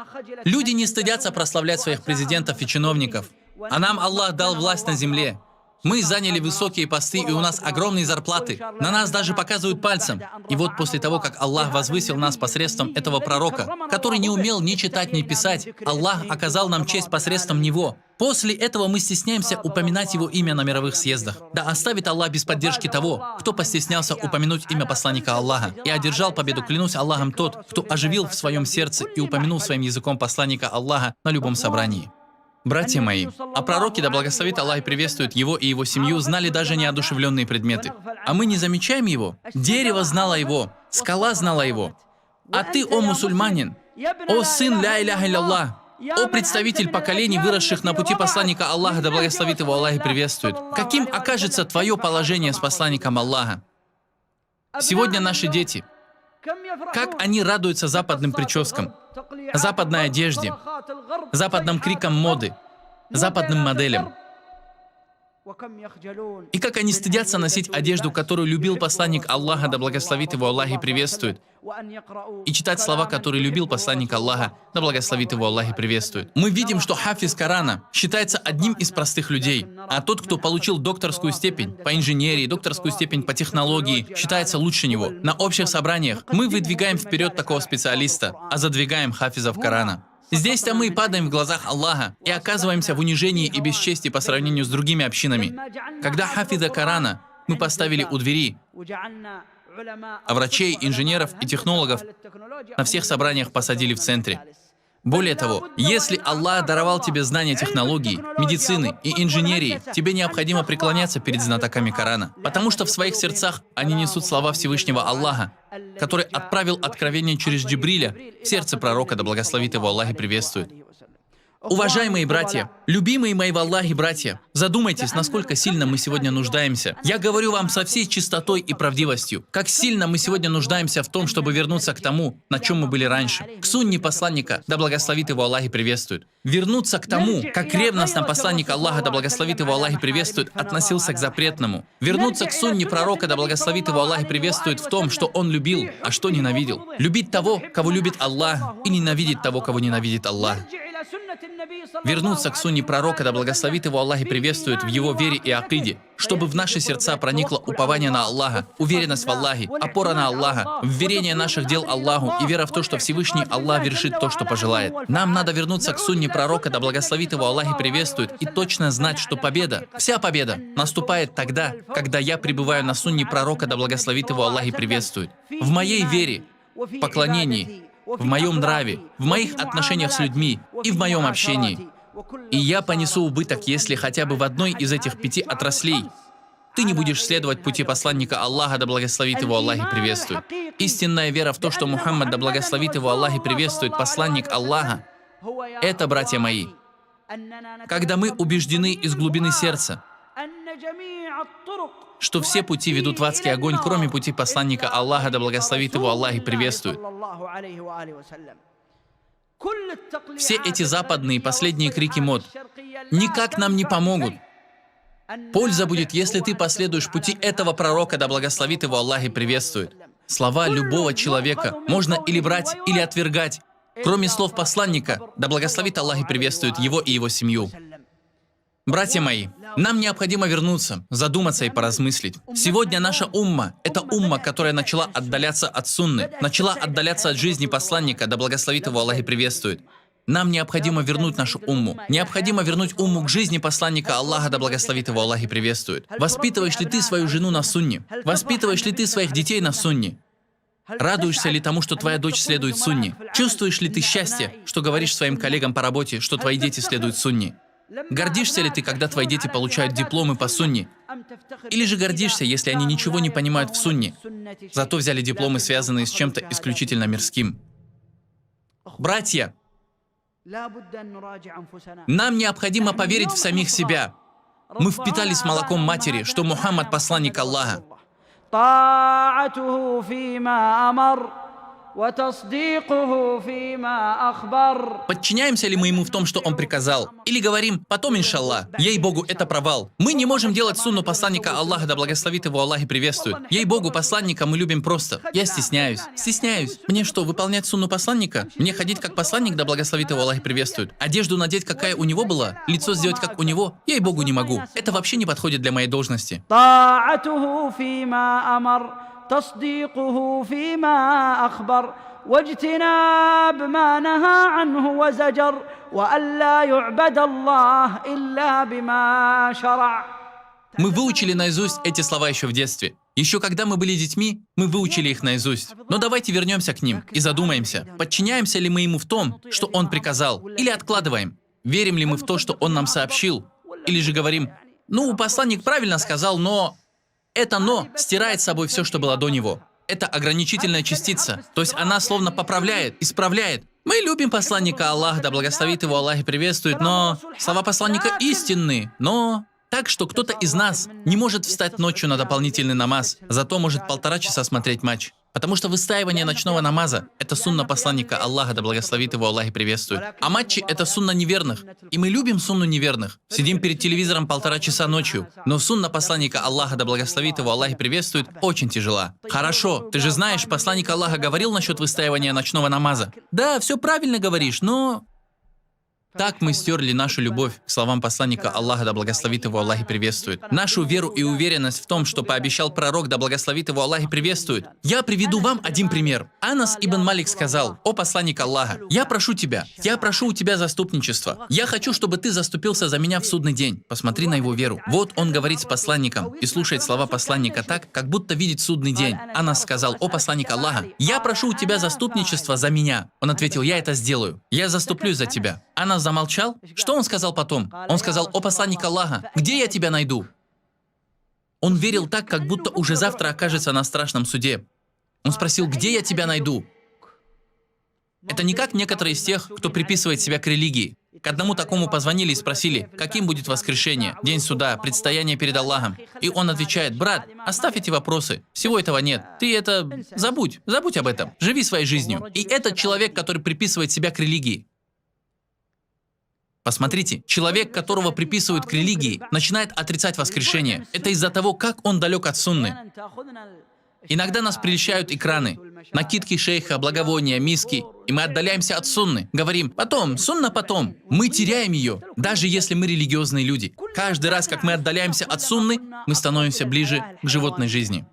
Люди не стыдятся прославлять своих президентов и чиновников. А нам Аллах дал власть на земле. Мы заняли высокие посты, и у нас огромные зарплаты. На нас даже показывают пальцем. И вот после того, как Аллах возвысил нас посредством этого пророка, который не умел ни читать, ни писать, Аллах оказал нам честь посредством него. После этого мы стесняемся упоминать его имя на мировых съездах. Да оставит Аллах без поддержки того, кто постеснялся упомянуть имя посланника Аллаха и одержал победу, клянусь Аллахом, тот, кто оживил в своем сердце и упомянул своим языком посланника Аллаха на любом собрании. Братья мои, а пророки, да благословит Аллах и приветствует его и его семью, знали даже неодушевленные предметы. А мы не замечаем его? Дерево знало его, скала знала его. А ты, о мусульманин, о сын ля иляха илля, о представитель поколений, выросших на пути посланника Аллаха, да благословит его Аллах и приветствует, каким окажется твое положение с посланником Аллаха? Сегодня наши дети, как они радуются западным прическам, западной одежде, западным крикам моды, западным моделям. И как они стыдятся носить одежду, которую любил посланник Аллаха, да благословит его Аллах и приветствует, и читать слова, которые любил посланник Аллаха, да благословит его Аллах и приветствует. Мы видим, что хафиз Корана считается одним из простых людей, а тот, кто получил докторскую степень по инженерии, докторскую степень по технологии, считается лучше него. На общих собраниях мы выдвигаем вперед такого специалиста, а задвигаем хафизов Корана. Здесь-то мы падаем в глазах Аллаха и оказываемся в унижении и бесчестии по сравнению с другими общинами. Когда хафиза Корана мы поставили у двери, а врачей, инженеров и технологов на всех собраниях посадили в центре. Более того, если Аллах даровал тебе знания технологий, медицины и инженерии, тебе необходимо преклоняться перед знатоками Корана, потому что в своих сердцах они несут слова Всевышнего Аллаха, который отправил откровение через Джибриля в сердце пророка, да благословит его Аллах и приветствует. Уважаемые братья, любимые мои в Аллахе братья, задумайтесь, насколько сильно мы сегодня нуждаемся. Я говорю вам со всей чистотой и правдивостью, как сильно мы сегодня нуждаемся в том, чтобы вернуться к тому, на чем мы были раньше, к сунне посланника, да благословит его Аллах и приветствует. Вернуться к тому, как ревностно посланник Аллаха, да благословит его Аллах и приветствует, относился к запретному. Вернуться к сунне пророка, да благословит его Аллах и приветствует, в том, что он любил, а что ненавидел. Любить того, кого любит Аллах, и ненавидеть того, кого ненавидит Аллах. Вернуться к сунне пророка, да благословит его Аллах и приветствует, в его вере и акиде, чтобы в наши сердца проникло упование на Аллаха, уверенность в Аллахе, опора на Аллаха, вверение наших дел Аллаху и вера в то, что Всевышний Аллах вершит то, что пожелает. Нам надо вернуться к сунне пророка, да благословит его Аллах и приветствует, и точно знать, что победа, вся победа, наступает тогда, когда я пребываю на сунне пророка, да благословит его Аллах и приветствует, в моей вере, поклонении, в моем нраве, в моих отношениях с людьми и в моем общении. И я понесу убыток, если хотя бы в одной из этих 5 отраслей ты не будешь следовать пути посланника Аллаха, да благословит его Аллах и приветствует. Истинная вера в то, что Мухаммад, да благословит его Аллах и приветствует, посланник Аллаха, это, братья мои, когда мы убеждены из глубины сердца, что все пути ведут в адский огонь, кроме пути посланника Аллаха, да благословит его Аллах и приветствует. Все эти западные последние крики мод никак нам не помогут. Польза будет, если ты последуешь пути этого пророка, да благословит его Аллах и приветствует. Слова любого человека можно или брать, или отвергать, кроме слов посланника, да благословит Аллах и приветствует его и его семью. Братья мои, нам необходимо вернуться, задуматься и поразмыслить. Сегодня наша умма – это умма, которая начала отдаляться от сунны, начала отдаляться от жизни посланника, да благословит его Аллах и приветствует. Нам необходимо вернуть нашу умму. Необходимо вернуть умму к жизни посланника Аллаха, да благословит его Аллах и приветствует. Воспитываешь ли ты свою жену на сунне? Воспитываешь ли ты своих детей на сунне? Радуешься ли тому, что твоя дочь следует сунне? Чувствуешь ли ты счастье, что говоришь своим коллегам по работе, что твои дети следуют сунне? Гордишься ли ты, когда твои дети получают дипломы по сунне? Или же гордишься, если они ничего не понимают в сунне, зато взяли дипломы, связанные с чем-то исключительно мирским? Братья, нам необходимо поверить в самих себя. Мы впитались молоком матери, что Мухаммад – посланник Аллаха. Подчиняемся ли мы ему в том, что он приказал? Или говорим, потом иншаллах, ей-богу, это провал. Мы не можем делать сунну посланника Аллаха, да благословит его Аллах и приветствует. Ей-богу, посланника мы любим просто. Я стесняюсь. Мне что, выполнять сунну посланника? Мне ходить как посланник, да благословит его Аллах и приветствует? Одежду надеть, какая у него была? Лицо сделать, как у него? Ей-богу, не могу. Это вообще не подходит для моей должности. تصديقه فيما أخبر واجتناب ما نهى عنه وزجر وألا يعبد الله إلا بما شرع. Мы выучили наизусть эти слова еще в детстве. Еще когда мы были детьми, мы выучили их наизусть. Но давайте вернемся к ним и задумаемся, подчиняемся ли мы ему в том, что он приказал, или откладываем. Верим ли мы в то, что он нам сообщил, или же говорим, ну, посланник правильно сказал, но... Это «но» стирает с собой все, что было до него. Это ограничительная частица, то есть она словно поправляет, исправляет. Мы любим посланника Аллаха, да благословит его Аллах и приветствует, но слова посланника истинны, но... Так что кто-то из нас не может встать ночью на дополнительный намаз, зато может 1,5 часа смотреть матч. Потому что выстаивание ночного намаза – это сунна посланника Аллаха, да благословит его Аллах и приветствует. А матчи – это сунна неверных. И мы любим сунну неверных. Сидим перед телевизором 1,5 часа ночью. Но сунна посланника Аллаха, да благословит его Аллах и приветствует, очень тяжела. Хорошо, ты же знаешь, посланник Аллаха говорил насчет выстаивания ночного намаза. Да, все правильно говоришь, но... Так мы стерли нашу любовь к словам посланника Аллаха, да благословит его Аллах и приветствует. Нашу веру и уверенность в том, что пообещал пророк, да благословит его Аллах и приветствует. Я приведу вам один пример. Анас ибн Малик сказал: «О посланник Аллаха, я прошу у тебя заступничества. Я хочу, чтобы ты заступился за меня в судный день». Посмотри на его веру. Вот он говорит с посланником и слушает слова посланника так, как будто видит судный день. Анас сказал: «О посланник Аллаха, я прошу у тебя заступничества за меня». Он ответил: «Я это сделаю. Я заступлюсь за тебя». Анас замолчал. Что он сказал потом? Он сказал: «О посланник Аллаха, где я тебя найду?» Он верил так, как будто уже завтра окажется на страшном суде. Он спросил: «Где я тебя найду?» Это не как некоторые из тех, кто приписывает себя к религии. К одному такому позвонили и спросили, каким будет воскрешение, день суда, предстояние перед Аллахом. И он отвечает: брат, оставь эти вопросы, всего этого нет. Ты это забудь об этом, живи своей жизнью. И этот человек, который приписывает себя к религии. Посмотрите, человек, которого приписывают к религии, начинает отрицать воскрешение. Это из-за того, как он далек от сунны. Иногда нас прельщают экраны, накидки шейха, благовония, миски, и мы отдаляемся от сунны. Говорим: потом, сунна потом. Мы теряем ее, даже если мы религиозные люди. Каждый раз, как мы отдаляемся от сунны, мы становимся ближе к животной жизни.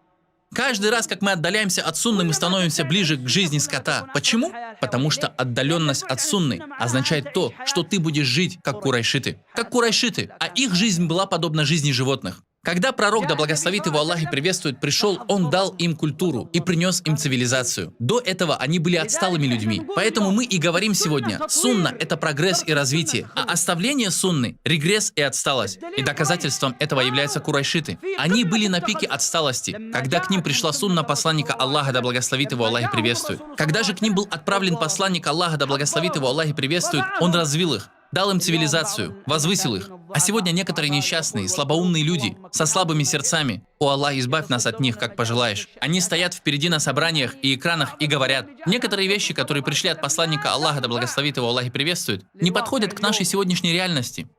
Каждый раз, как мы отдаляемся от сунны, мы становимся ближе к жизни скота. Почему? Потому что отдаленность от сунны означает то, что ты будешь жить как курайшиты. Как курайшиты, а их жизнь была подобна жизни животных. Когда пророк, да благословит его Аллах и приветствует, пришел, он дал им культуру и принес им цивилизацию. До этого они были отсталыми людьми. Поэтому мы и говорим сегодня: сунна – это прогресс и развитие, а оставление сунны – регресс и отсталость. И доказательством этого являются курайшиты. Они были на пике отсталости, когда к ним пришла сунна посланника Аллаха, да благословит его Аллах и приветствует. Когда же к ним был отправлен посланник Аллаха, да благословит его Аллах и приветствует, он развил их, дал им цивилизацию, возвысил их. А сегодня некоторые несчастные, слабоумные люди со слабыми сердцами, о Аллах, избавь нас от них, как пожелаешь. Они стоят впереди на собраниях и экранах и говорят: некоторые вещи, которые пришли от посланника Аллаха, да благословит его Аллах и приветствует, не подходят к нашей сегодняшней реальности.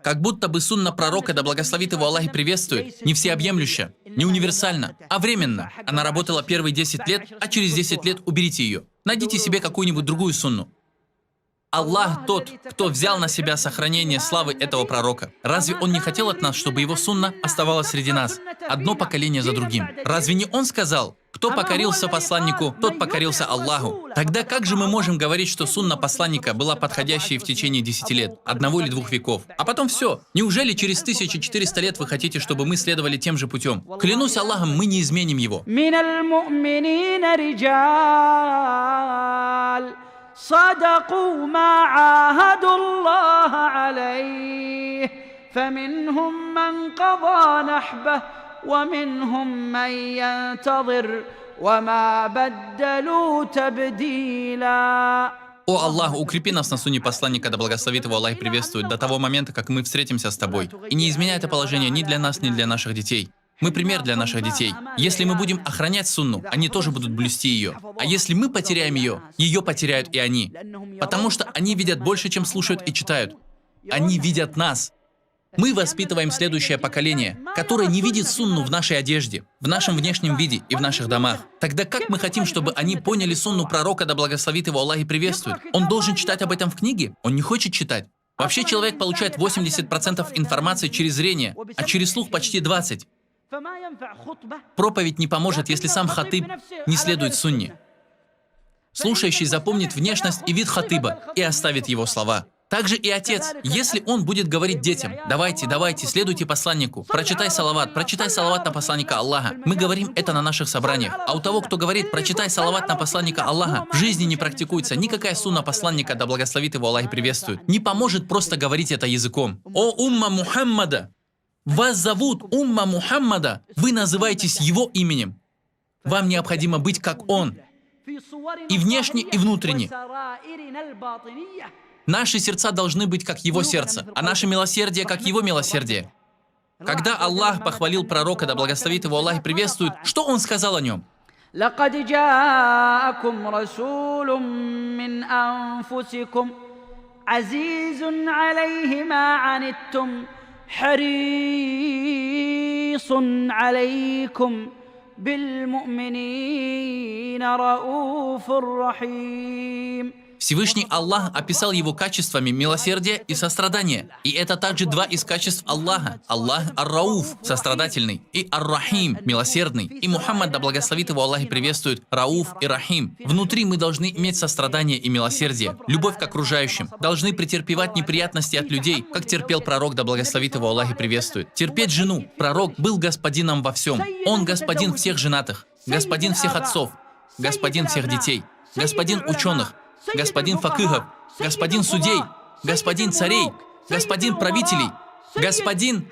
Как будто бы сунна пророка, да благословит его Аллах и приветствует, не всеобъемлюща, не универсальна, а временно. Она работала первые 10 лет, а через 10 лет уберите ее. Найдите себе какую-нибудь другую сунну. Аллах тот, кто взял на себя сохранение славы этого пророка. Разве он не хотел от нас, чтобы его сунна оставалась среди нас? Одно поколение за другим. Разве не он сказал: кто покорился посланнику, тот покорился Аллаху? Тогда как же мы можем говорить, что сунна посланника была подходящей в течение 10 лет, 1 или 2 веков? А потом все. Неужели через 1400 лет вы хотите, чтобы мы следовали тем же путем? Клянусь Аллахом, мы не изменим его. صدقوا ما عاهدوا الله عليه فمنهم من قضى نحبه ومنهم من ينتظر وما بدلوا تبديلا. О Аллах, укрепи нас на сунне посланника, да благословит его Аллах и приветствует, до того момента, как мы встретимся с тобой. И не изменяй это положение ни для нас, ни для наших детей. Мы пример для наших детей. Если мы будем охранять сунну, они тоже будут блюсти ее. А если мы потеряем ее, ее потеряют и они. Потому что они видят больше, чем слушают и читают. Они видят нас. Мы воспитываем следующее поколение, которое не видит сунну в нашей одежде, в нашем внешнем виде и в наших домах. Тогда как мы хотим, чтобы они поняли сунну пророка, да благословит его Аллах и приветствует? Он должен читать об этом в книге? Он не хочет читать. Вообще человек получает 80% информации через зрение, а через слух почти 20%. Проповедь не поможет, если сам хатиб не следует сунне. Слушающий запомнит внешность и вид хатиба и оставит его слова. Также и отец, если он будет говорить детям: давайте, следуйте посланнику, прочитай салават на посланника Аллаха. Мы говорим это на наших собраниях. А у того, кто говорит: прочитай салават на посланника Аллаха, в жизни не практикуется никакая сунна посланника, да благословит его Аллах и приветствует. Не поможет просто говорить это языком. О умма Мухаммада! Вас зовут умма Мухаммада, вы называетесь его именем. Вам необходимо быть как он, и внешне, и внутренне. Наши сердца должны быть как его сердце, а наше милосердие как его милосердие. Когда Аллах похвалил пророка, да благословит его Аллах и приветствует, что он сказал о нем? لقد جاءكم رسول من أنفسكم عزيز عليه ما عنتم حريص عليكم بالمؤمنين رؤوف رحيم. Всевышний Аллах описал его качествами милосердия и сострадания. И это также два из качеств Аллаха. Аллах Ар-Рауф, сострадательный, и Ар-Рахим, милосердный. И Мухаммад, да благословит его Аллах и приветствует, Рауф и Рахим. Внутри мы должны иметь сострадание и милосердие, любовь к окружающим. Должны претерпевать неприятности от людей, как терпел пророк, да благословит его Аллах и приветствует. Терпеть жену. Пророк был господином во всем. Он господин всех женатых, господин всех отцов, господин всех детей, господин ученых, господин факыхов, господин судей, господин царей, господин правителей, господин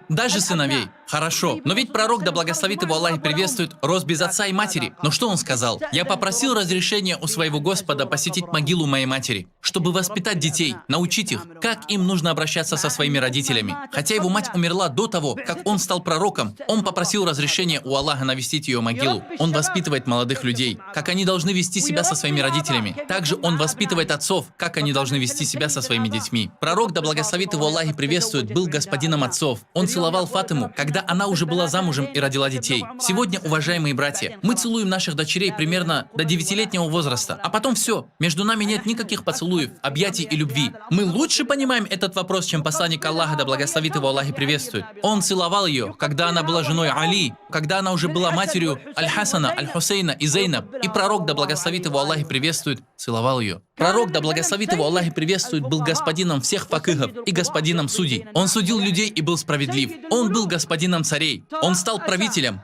Даже сыновей. Хорошо. Но ведь пророк, да благословит его Аллах и приветствует, рос без отца и матери. Но что он сказал? «Я попросил разрешения у своего Господа посетить могилу моей матери, чтобы воспитать детей, научить их, как им нужно обращаться со своими родителями». Хотя его мать умерла до того, как он стал пророком, он попросил разрешения у Аллаха навестить ее могилу. Он воспитывает молодых людей, как они должны вести себя со своими родителями. Также он воспитывает отцов, как они должны вести себя со своими детьми. Пророк, да благословит его Аллах и приветствует, был господином отцов. Он целовал Фатиму, когда она уже была замужем и родила детей. Сегодня, уважаемые братья, мы целуем наших дочерей примерно до 9-летнего возраста, а потом все. Между нами нет никаких поцелуев, объятий и любви. Мы лучше понимаем этот вопрос, чем посланник Аллаха, да благословит его Аллах и приветствует. Он целовал ее, когда она была женой Али, когда она уже была матерью Аль-Хасана, Аль-Хусейна и Зейнаб. И пророк, да благословит его Аллах и приветствует, целовал ее. Пророк, да благословит его Аллах и приветствует, был господином всех факыхов и господином судей. Он судил людей и был справедлив. Он был господином царей. Он стал правителем,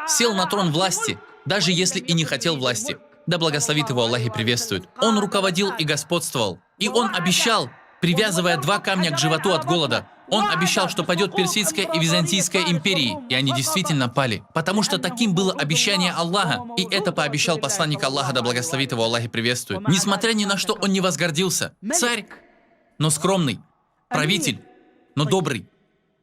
сел на трон власти, даже если и не хотел власти. Да благословит его Аллах и приветствует. Он руководил и господствовал. И он обещал, привязывая 2 камня к животу от голода. Он обещал, что падет Персидская и Византийская империи, и они действительно пали. Потому что таким было обещание Аллаха, и это пообещал посланник Аллаха, да благословит его Аллах и приветствует. Несмотря ни на что, он не возгордился. Царь, но скромный. Правитель, но добрый.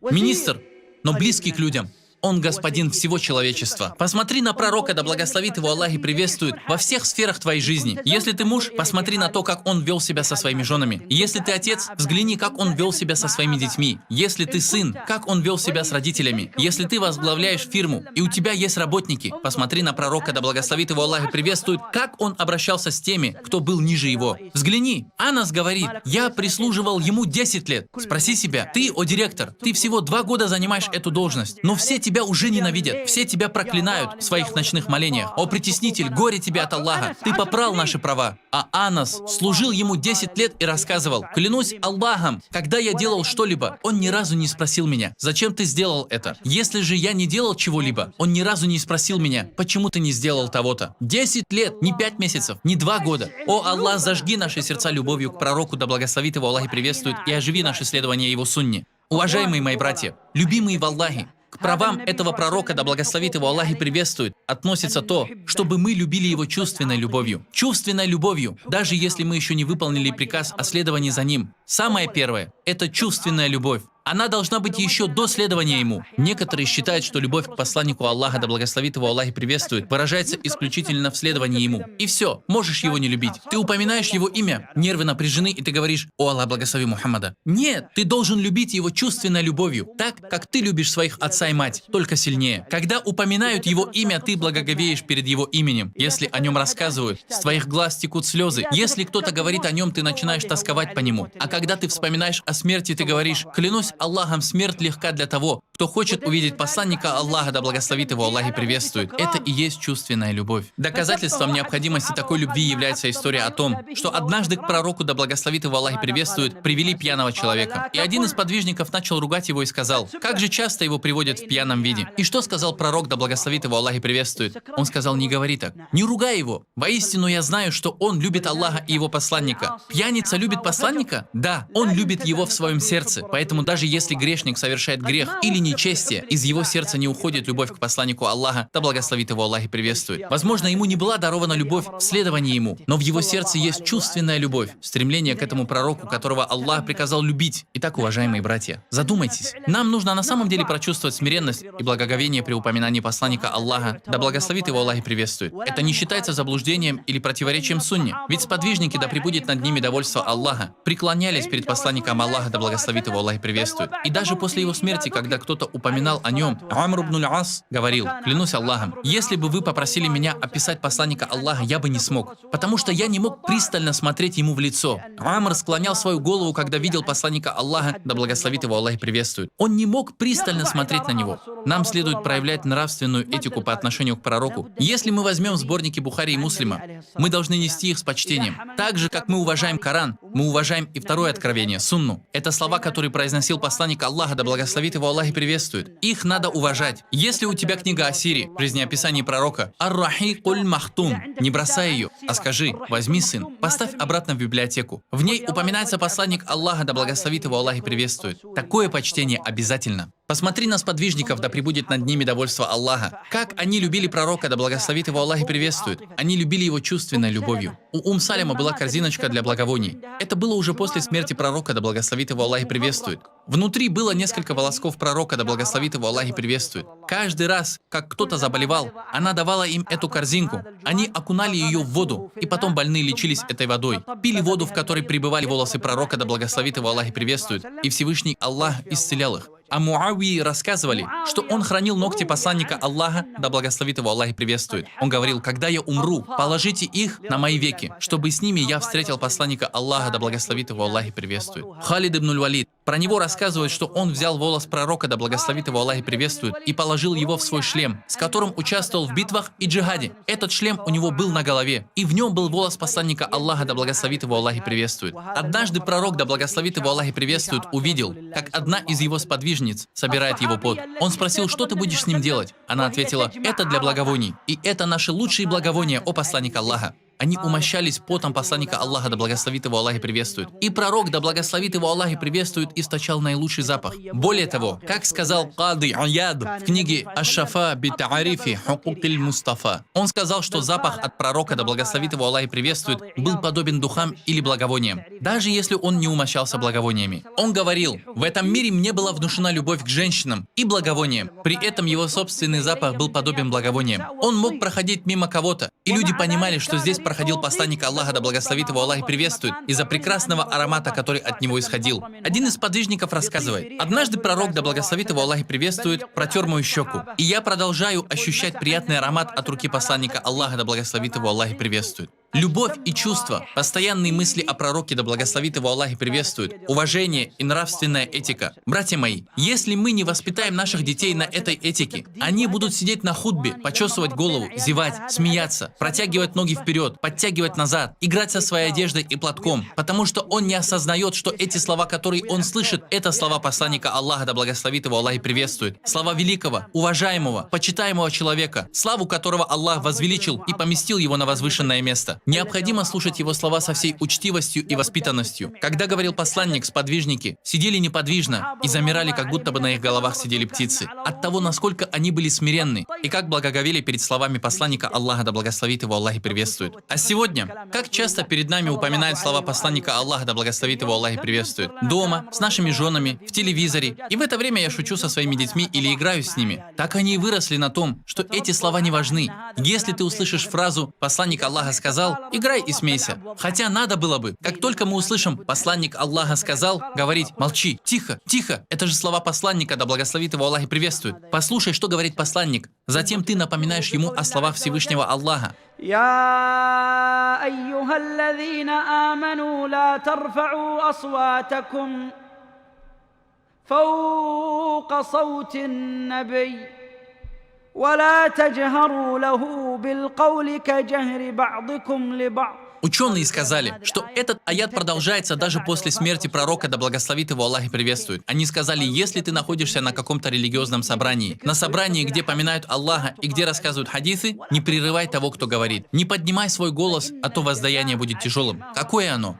Министр, но близкий к людям. Он господин всего человечества. Посмотри на пророка, да благословит его Аллах и приветствует, во всех сферах твоей жизни. Если ты муж, посмотри на то, как он вел себя со своими женами. Если ты отец, взгляни, как он вел себя со своими детьми. Если ты сын, как он вел себя с родителями. Если ты возглавляешь фирму, и у тебя есть работники, посмотри на пророка, да благословит его Аллах и приветствует, как он обращался с теми, кто был ниже его. Взгляни, Анас говорит, я прислуживал ему 10 лет. Спроси себя, ты, о директор, ты всего 2 года занимаешь эту должность, но все тебя уже ненавидят, все тебя проклинают в своих ночных молениях. О, притеснитель, горе тебе от Аллаха, ты попрал наши права. А Анас служил ему 10 лет и рассказывал, клянусь Аллахом, когда я делал что-либо, он ни разу не спросил меня, зачем ты сделал это? Если же я не делал чего-либо, он ни разу не спросил меня, почему ты не сделал того-то? 10 лет, не 5 месяцев, не 2 года. О, Аллах, зажги наши сердца любовью к пророку, да благословит его Аллах и приветствует, и оживи наше следование его сунне. Уважаемые мои братья, любимые в Аллахе, к правам этого пророка, да благословит его Аллах и приветствует, относится то, чтобы мы любили его чувственной любовью. Чувственной любовью, даже если мы еще не выполнили приказ о следовании за ним. Самое первое – это чувственная любовь. Она должна быть еще до следования ему. Некоторые считают, что любовь к посланнику Аллаха, да благословит его Аллах и приветствует, выражается исключительно в следовании ему. И все, можешь его не любить. Ты упоминаешь его имя, нервы напряжены, и ты говоришь: «О Аллах, благослови Мухаммада». Нет, ты должен любить его чувственной любовью, так, как ты любишь своих отца и мать, только сильнее. Когда упоминают его имя, ты благоговеешь перед его именем. Если о нем рассказывают, с твоих глаз текут слезы. Если кто-то говорит о нем, ты начинаешь тосковать по нему. А когда ты вспоминаешь о смерти, ты говоришь: «Клянусь Аллахом, смерть легка для того, кто хочет увидеть посланника Аллаха, да благословит его Аллах и приветствует». Это и есть чувственная любовь. Доказательством необходимости такой любви является история о том, что однажды к пророку, да благословит его Аллах и приветствует, привели пьяного человека. И один из подвижников начал ругать его и сказал: «Как же часто его приводят в пьяном виде?» И что сказал пророк, да благословит его Аллах и приветствует? Он сказал: «Не говори так, не ругай его. Воистину я знаю, что он любит Аллаха и его посланника». Пьяница любит посланника? Да, он любит его в своем сердце. Поэтому даже если грешник совершает грех или нечестие, из его сердца не уходит любовь к посланнику Аллаха, да благословит его Аллах и приветствует. Возможно, ему не была дарована любовь в следовании ему, но в его сердце есть чувственная любовь, стремление к этому пророку, которого Аллах приказал любить. Итак, уважаемые братья, задумайтесь. Нам нужно на самом деле прочувствовать смиренность и благоговение при упоминании посланника Аллаха, да благословит его Аллах и приветствует. Это не считается заблуждением или противоречием сунне, ведь сподвижники, да пребудет над ними довольство Аллаха, преклонялись перед посланником Аллаха, да благословит его Аллах и приветствует. И даже после его смерти, когда кто-то упоминал о нем, Амр ибн аль-Ас говорил: «Клянусь Аллахом, если бы вы попросили меня описать посланника Аллаха, я бы не смог, потому что я не мог пристально смотреть ему в лицо». Амр склонял свою голову, когда видел посланника Аллаха, да благословит его Аллах и приветствует. Он не мог пристально смотреть на него. Нам следует проявлять нравственную этику по отношению к пророку. Если мы возьмем сборники Бухари и Муслима, мы должны нести их с почтением. Так же, как мы уважаем Коран, мы уважаем и второе откровение, сунну. Это слова, которые произносил посланник Аллаха, да благословит его Аллах и приветствует. Их надо уважать. Если у тебя книга о Сире, в жизнеописании пророка, Ар-Рахикуль Махтум, не бросай ее, а скажи: возьми, сын, поставь обратно в библиотеку. В ней упоминается посланник Аллаха, да благословит его Аллах и приветствует. Такое почтение обязательно. Посмотри на сподвижников, да пребудет над ними довольство Аллаха. Как они любили пророка, да благословит его Аллах и приветствует. Они любили его чувственной любовью. У Саляма была корзиночка для благовоний. Это было уже после смерти пророка, да благословит его Аллах и приветствует. Внутри было несколько волосков пророка, да благословит его Аллах и приветствует. Каждый раз, как кто-то заболевал, она давала им эту корзинку. Они окунали ее в воду, и потом больные лечились этой водой. Пили воду, в которой пребывали волосы пророка, да благословит его Аллах и приветствует. И Всевышний Аллах исцелял их. А Муавии рассказывали, что он хранил ногти посланника Аллаха, да благословит его Аллах и приветствует. Он говорил: когда я умру, положите их на мои веки, чтобы с ними я встретил посланника Аллаха, да благословит его Аллах и приветствует. Халид ибн Валид, про него рассказывают, что он взял волос пророка, да благословит его Аллах и приветствует, и положил его в свой шлем, с которым участвовал в битвах и джихаде. Этот шлем у него был на голове, и в нем был волос посланника Аллаха, да благословит его Аллах и приветствует. Однажды пророк, да благословит его Аллах и приветствует, увидел, как одна из его сподвижниц собирает его пот. Он спросил: что ты будешь с ним делать? Она ответила: это для благовоний, и это наши лучшие благовония, о посланник Аллаха. Они умощались потом посланника Аллаха, да благословит его Аллах и приветствует. И пророк, да благословит его Аллах и приветствует, источал наилучший запах. Более того, как сказал Кады Аяд в книге Аш-Шафа би-Таарифи Хукукиль Мустафа, он сказал, что запах от пророка, да благословит его Аллах и приветствует, был подобен духам или благовониям, даже если он не умощался благовониями. Он говорил: в этом мире мне была внушена любовь к женщинам и благовониям. При этом его собственный запах был подобен благовониям. Он мог проходить мимо кого-то, и люди понимали, что здесь проходил посланник Аллаха, да благословит его Аллах и приветствует, из-за прекрасного аромата, который от него исходил. Один из сподвижников рассказывает: однажды пророк, да благословит его Аллах и приветствует, протер мою щеку, и я продолжаю ощущать приятный аромат от руки посланника Аллаха, да благословит его Аллах и приветствует. Любовь и чувства, постоянные мысли о пророке, да благословит его Аллах и приветствует, уважение и нравственная этика. Братья мои, если мы не воспитаем наших детей на этой этике, они будут сидеть на хутбе, почесывать голову, зевать, смеяться, протягивать ноги вперед, подтягивать назад, играть со своей одеждой и платком, потому что он не осознает, что эти слова, которые он слышит, это слова посланника Аллаха, да благословит его Аллах и приветствует. Слова великого, уважаемого, почитаемого человека, славу которого Аллах возвеличил и поместил его на возвышенное место. Необходимо слушать его слова со всей учтивостью и воспитанностью. Когда говорил посланник, сподвижники сидели неподвижно и замирали, как будто бы на их головах сидели птицы, от того, насколько они были смиренны и как благоговели перед словами посланника Аллаха, да благословит его Аллах и приветствует. А сегодня, как часто перед нами упоминают слова посланника Аллаха, да благословит его Аллах и приветствует, дома, с нашими женами, в телевизоре, и в это время я шучу со своими детьми или играю с ними. Так они и выросли на том, что эти слова не важны. Если ты услышишь фразу «посланник Аллаха сказал», играй и смейся. Хотя надо было бы, как только мы услышим «посланник Аллаха сказал», говорить «молчи, тихо, тихо, это же слова посланника, да благословит его Аллах и приветствует». Послушай, что говорит посланник. Затем ты напоминаешь ему о словах Всевышнего Аллаха. يا أيها الذين آمنوا لا ترفعوا أصواتكم فوق صوت النبي ولا تجهروا له بالقول كجهر بعضكم لبعض. Ученые сказали, что этот аят продолжается даже после смерти пророка, да благословит его Аллах и приветствует. Они сказали: если ты находишься на каком-то религиозном собрании, на собрании, где поминают Аллаха и где рассказывают хадисы, не прерывай того, кто говорит. Не поднимай свой голос, а то воздаяние будет тяжелым. Какое оно?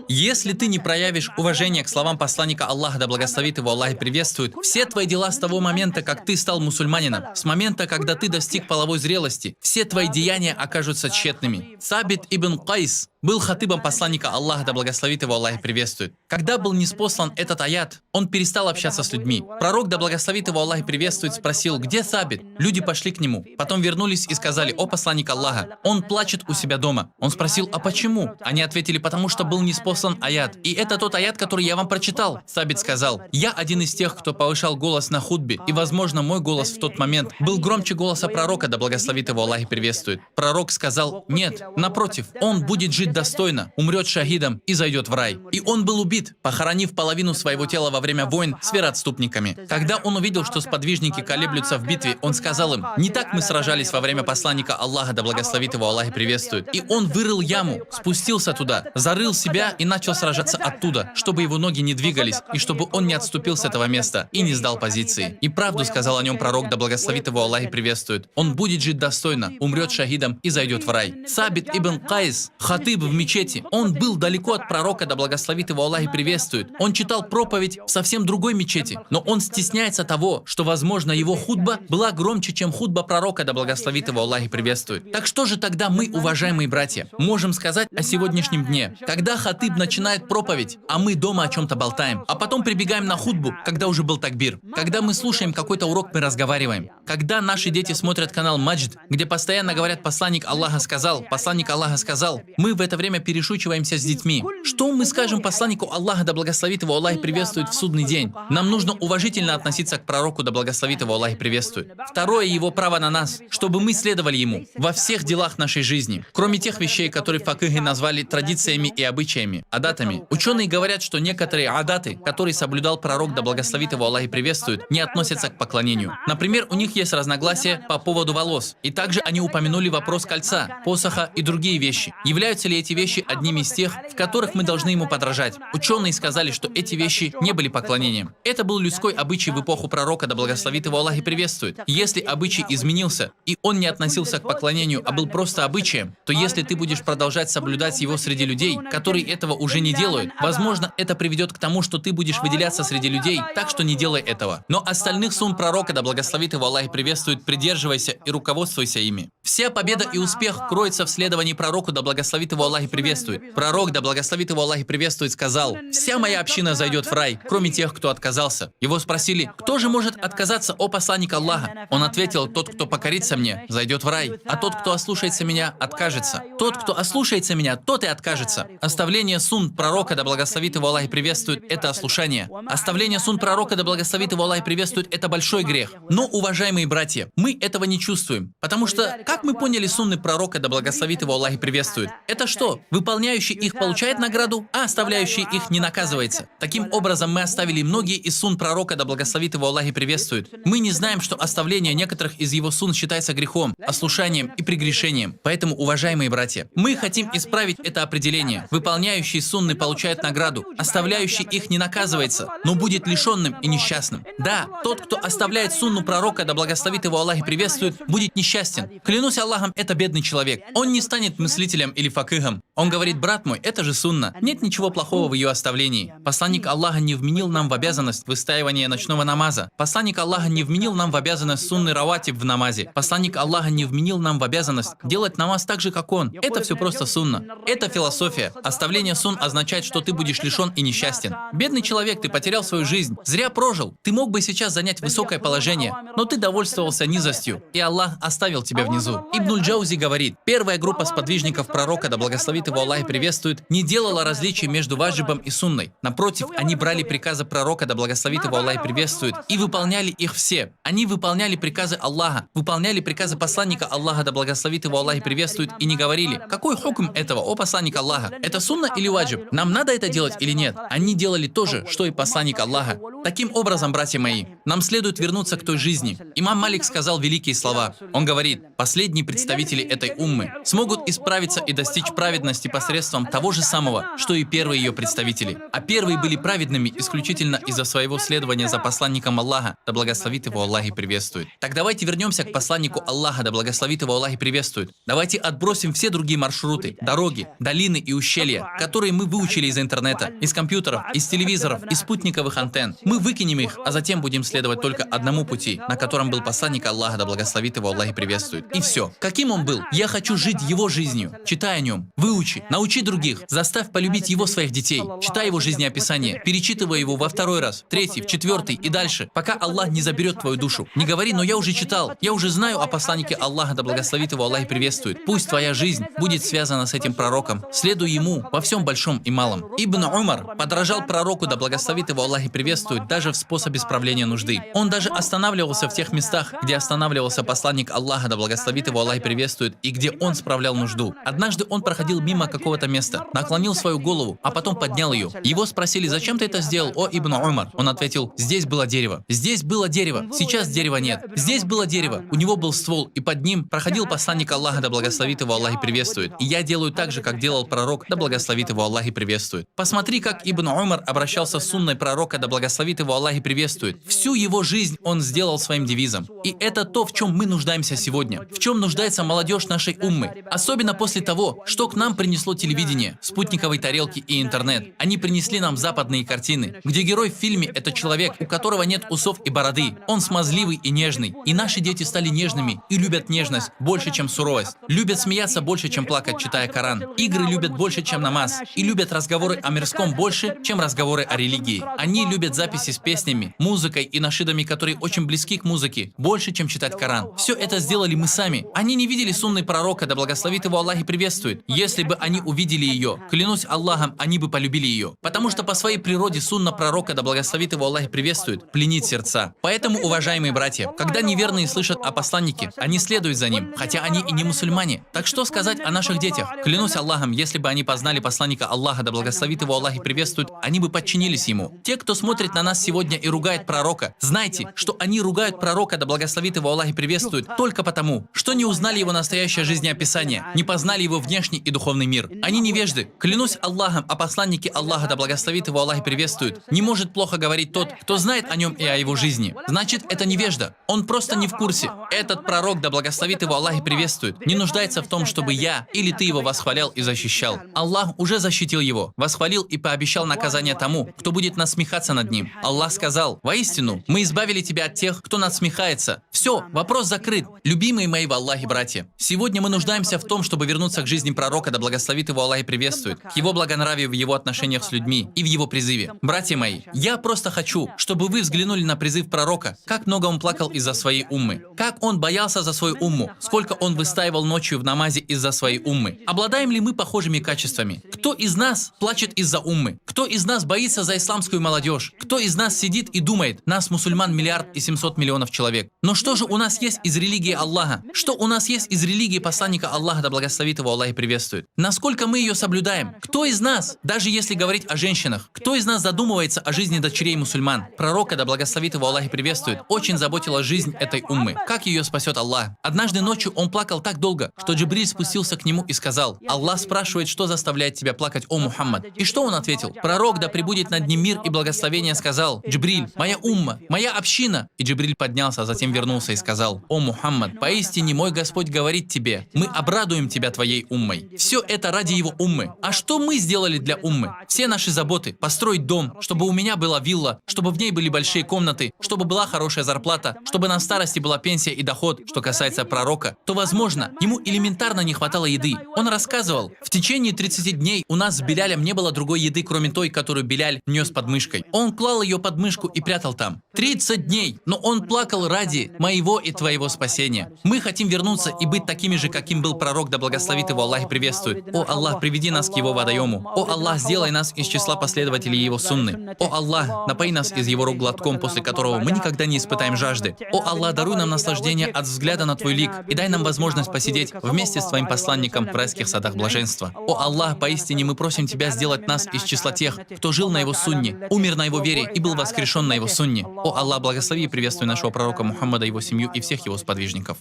Если ты не проявишь уважение к словам посланника Аллаха, да благословит его Аллах и приветствует, все твои дела с того момента, как ты стал мусульманином, с момента, когда ты достиг половой зрелости, все твои деяния окажутся тщетными. Сабит ибн Кайс был хатыбом посланника Аллаха, да благословит его Аллах и приветствует. Когда был ниспослан этот аят, он перестал общаться с людьми. Пророк, да благословит его Аллах и приветствует, спросил: где Сабит? Люди пошли к нему. Потом вернулись и сказали: о посланник Аллаха, он плачет у себя дома. Он спросил: а почему? Они ответили: потому что был ниспослан аят. И это тот аят, который я вам прочитал. Сабит сказал: я один из тех, кто повышал голос на хутбе, и, возможно, мой голос в тот момент был громче голоса пророка, да благословит его Аллах и приветствует. Пророк сказал: нет, напротив, он будет жить достойно, умрет шахидом и зайдет в рай. И он был убит, похоронив половину своего тела во время войн с вероотступниками. Когда он увидел, что сподвижники колеблются в битве, он сказал им: не так мы сражались во время посланника Аллаха, да благословит его Аллах и приветствует. И он вырыл яму, спустился туда, зарыл себя и начал сражаться оттуда, чтобы его ноги не двигались, и чтобы он не отступил с этого места и не сдал позиции. И правду сказал о нем пророк, да благословит его Аллах и приветствует. Он будет жить достойно, умрет шахидом и зайдет в рай. Сабит ибн Кайс, хатыб в мечети. Он был далеко от пророка, да благословит его Аллах и приветствует. Он читал проповедь в совсем другой мечети, но он стесняется того, что, возможно, его хутба была громче, чем хутба пророка, да благословит его Аллах и приветствует. Так что же тогда мы, уважаемые братья, можем сказать о сегодняшнем дне? Когда хатиб начинает проповедь, а мы дома о чем-то болтаем, а потом прибегаем на хутбу, когда уже был такбир. Когда мы слушаем какой-то урок, мы разговариваем. Когда наши дети смотрят канал Маджид, где постоянно говорят «Посланник Аллаха сказал», «Посланник Аллаха сказал», мы в это время перешучиваемся с детьми. Что мы скажем посланнику Аллаха, да благословит его Аллах и приветствует, в судный день? Нам нужно уважительно относиться к пророку, да благословит его Аллах и приветствует. Второе, его право на нас, чтобы мы следовали ему во всех делах нашей жизни, кроме тех вещей, которые факихи назвали традициями и обычаями, адатами. Ученые говорят, что некоторые адаты, которые соблюдал пророк, да благословит его Аллах и приветствует, не относятся к поклонению. Например, у них есть разногласия по поводу волос, и также они упомянули вопрос кольца, посоха и другие вещи. Являются ли эти вещи одними из тех, в которых мы должны ему подражать? Ученые сказали, что эти вещи не были поклонением. Это был людской обычай в эпоху пророка, да благословит его Аллах и приветствует. Если обычай изменился, и он не относился к поклонению, а был просто обычаем, то если ты будешь продолжать соблюдать его среди людей, которые этого уже не делают, возможно, это приведет к тому, что ты будешь выделяться среди людей, так что не делай этого. Но остальных сунн пророка, да благословит его Аллах и приветствует, придерживайся и руководствуйся ими. Вся победа и успех кроется в следовании пророку, да благословит его Аллах и приветствует. Пророк, да благословит его Аллах и приветствует, сказал: «Вся моя община зайдет в рай, кроме тех, кто отказался». Его спросили: «Кто же может отказаться, о посланник Аллаха?» Он ответил: «Тот, кто покорится мне, зайдет в рай, а тот, кто ослушается меня, откажется. Тот, кто ослушается меня, тот и откажется». Оставление сунн пророка, да благословит его Аллах и приветствует, это ослушание. Оставление сунн пророка, да благословит его Аллах и приветствует, это большой грех. Но, уважаемые братья, мы этого не чувствуем, потому что, как мы поняли, сунны пророка, да благословит его Аллах и приветствует, это что? Выполняющий их получает награду, а оставляющий их не наказывается. Таким образом, мы оставили многие из сунн пророка, да благословит его Аллах и приветствует. Мы не знаем, что оставление некоторых из его сунн считается грехом, ослушанием и прегрешением. Поэтому, уважаемые братья, мы хотим исправить это определение. Выполняющий сунны получает награду, оставляющий их не наказывается, но будет лишенным и несчастным. Да, тот, кто оставляет сунну пророка, да благословит его Аллах и приветствует, будет несчастен. Клянусь Аллахом, это бедный человек. Он не станет мыслителем или факихом. Он говорит: «Брат мой, это же сунна. Нет ничего плохого в ее оставлении». Посланник Аллаха не вменил нам в обязанность выстаивания ночного намаза. Посланник Аллаха не вменил нам в обязанность сунны раватиб в намазе. Посланник Аллаха не вменил нам в обязанность делать намаз так же, как он. Это все просто сунна. Это философия. Оставление сунн означает, что ты будешь лишен и несчастен. Бедный человек, ты потерял свою жизнь. Зря прожил. Ты мог бы сейчас занять высокое положение, но ты довольствовался низостью, и Аллах оставил тебя внизу. Ибн Джаузи говорит: первая группа сподвижников пророка, да благословит его Аллах и приветствует, не делала различий между ваджибом и сунной. Напротив, они брали приказы пророка, да благословит его Аллах и приветствует, и выполняли их все. Они выполняли приказы Аллаха, выполняли приказы посланника Аллаха, да благословит его Аллах и приветствует, и не говорили: «Какой хукм этого, о посланник Аллаха? Это сунна или ваджиб? Нам надо это делать или нет?» Они делали то же, что и посланник Аллаха. Таким образом, братья мои, нам следует вернуться к той жизни. Имам Малик сказал великие слова. Он говорит: «Последние представители этой уммы смогут исправиться и достичь праведности посредством того же самого, что и первые ее представители. А первые были праведными исключительно из-за своего следования за посланником Аллаха, да благословит его Аллах и приветствует». Так давайте вернемся к посланнику Аллаха, да благословит его Аллах и приветствует. Давайте отбросим все другие маршруты, дороги, долины и ущелья, которые мы выучили из интернета, из компьютеров, из телевизоров, из спутниковых антенн. Мы выкинем их, а затем будем следовать только одному пути, на котором был посланник Аллаха, да благословит его Аллах и приветствует. И все. Каким он был? Я хочу жить его жизнью. Читай о нем. Выучи. Научи других. Заставь полюбить его своих детей. Читай его жизнеописание. Перечитывай его во второй раз, в третий, в четвертый и дальше, пока Аллах не заберет твою душу. Не говори: «Но я уже читал. Я уже знаю о посланнике Аллаха, да благословит его Аллах и приветствует». Пусть твоя жизнь будет связана с этим пророком. Следуй ему во всем большом и малом. Ибн Умар подражал пророку, да благословит его Аллах и приветствует, даже в способе справления нужды. Он даже останавливался в тех местах, где останавливался посланник Аллаха, да благословит его Аллах и приветствует, и где он справлял нужду. Однажды он проходил мимо какого-то места, наклонил свою голову, а потом поднял ее. Его спросили: «Зачем ты это сделал, о Ибн Умар?» Он ответил: «Здесь было дерево. Здесь было дерево. Сейчас дерева нет. Здесь было дерево. У него был ствол, и под ним проходил посланник Аллаха, да благословит его Аллах и приветствует. И я делаю так же, как делал пророк, да благословит его Аллах и приветствует». Посмотри, как Ибн Умар обращался с сунной пророка, да благословит его Аллах и приветствует. Всю его жизнь он сделал своим девизом. И это то, в чем мы нуждаемся сегодня, в чем нуждается молодежь нашей уммы. Особенно после того, что к нам принесло телевидение, спутниковые тарелки и интернет. Они принесли нам западные картины, где герой в фильме – это человек, у которого нет усов и бороды. Он смазливый и нежный. И наши дети стали нежными и любят нежность больше, чем суровость. Любят смеяться больше, чем плакать, читая Коран. Игры любят больше, чем намаз. И любят разговоры о мирском больше, чем разговоры о религии. Они любят записи с песнями, музыкой и нашидами, которые очень близки к музыке, больше, чем читать Коран. Все это сделали мы сами. Они не видели сунны пророка, да благословит его Аллах и приветствует. Если бы они увидели ее, клянусь Аллахом, они бы полюбили ее. Потому что по своей природе сунна пророка, да благословит его Аллах и приветствует, пленит сердца. Поэтому, уважаемые братья, когда неверные слышат о посланнике, они следуют за ним, хотя они и не мусульмане. Так что сказать о наших детях? Клянусь Аллахом, если бы они познали посланника Аллаха, да благословит его Аллах и приветствует, они бы подчинились ему. Те, кто смотрит на нас сегодня и ругает пророка, знайте, что они ругают пророка, да благословит его Аллах и приветствует, только потому, что не узнали его настоящее жизнеописание, не познали его внешний и духовный мир. Они невежды. Клянусь Аллахом, о посланнике Аллаха, да благословит его Аллах и приветствует, не может плохо говорить тот, кто знает о нем и о его жизни. Значит, это невежда. Он просто не в курсе. Этот пророк, да благословит его Аллах и приветствует, не нуждается в том, чтобы я или ты его восхвалял и защищал. Аллах уже защитил его, восхвалил и пообещал наказание тому, кто будет насмехаться над ним. Аллах сказал: «Воистину, мы избавили тебя от тех, кто насмехается». Все, вопрос закрыт. Любимые мои в Аллахе братья, сегодня мы нуждаемся в том, чтобы вернуться к жизни пророка, да благословит его Аллах и приветствует, к его благонравию в его отношениях с людьми и в его призыве. Братья мои, я просто хочу, чтобы вы взглянули на призыв пророка, как много он плакал из-за своей уммы, как он боялся за свою умму, сколько он выстаивал ночью в намазе из-за своей уммы. Обладаем ли мы похожими качествами? Кто из нас плачет из-за уммы? Кто из нас боится за исламскую молодежь? Кто из нас сидит и думает: нас мусульман 1 700 000 000 человек? Но что же у нас есть из религии Аллаха? Что у нас есть из религии посланника Аллаха, да благословит его Аллах и приветствует? Насколько мы ее соблюдаем? Кто из нас, даже если говорить о женщинах, кто из нас задумывается о жизни дочерей мусульман? Пророка, да благословит его Аллах и приветствует, очень заботила жизнь этой уммы. Как ее спасет Аллах? Однажды ночью он плакал так долго, что Джибриль спустился к нему и сказал: «Аллах спрашивает, что заставляет тебя плакать, о Мухаммад?» И что он ответил? Пророк, да пребудет над ним мир и благословение, сказал: «Джибриль, моя умма, моя община». И Джибриль поднялся, а затем вернулся и сказал: «О Мухаммад, поистине мой Господь говорит тебе, мы обрадуем тебя твоей уммой». Все это ради его уммы. А что мы сделали для уммы? Все наши заботы: построить дом, чтобы у меня была вилла, чтобы в ней были большие комнаты, чтобы была хорошая зарплата, чтобы на старости была пенсия и доход. Что касается пророка, то, возможно, ему элементарно не хватало еды. Он рассказывал: в течение 30 дней у нас с Белялем не было другой еды, кроме той, которую Беляль нес под мышкой. Он клал ее под мышку и прятал там. 30 дней! Но он плакал ради моего и твоего спасения. Мы хотим вернуться и быть такими же, каким был пророк, да благословит его Аллах и приветствует. О Аллах, приведи нас к его водоему. О Аллах, сделай нас из числа последователей его сунны. О Аллах, напои нас из его рук глотком, после которого мы никогда не испытаем жажды. О Аллах, даруй нам наслаждение от взгляда на твой лик и дай нам возможность посидеть вместе с твоим посланником в райских садах блаженства. О Аллах, поистине мы просим тебя сделать нас из числа тех, кто жил на его сунне, умер на его вере и был воскрешен на его сунне. О Аллах, благослови и приветствуй нашего пророка Мухаммада, его семью и всех его сподвижников.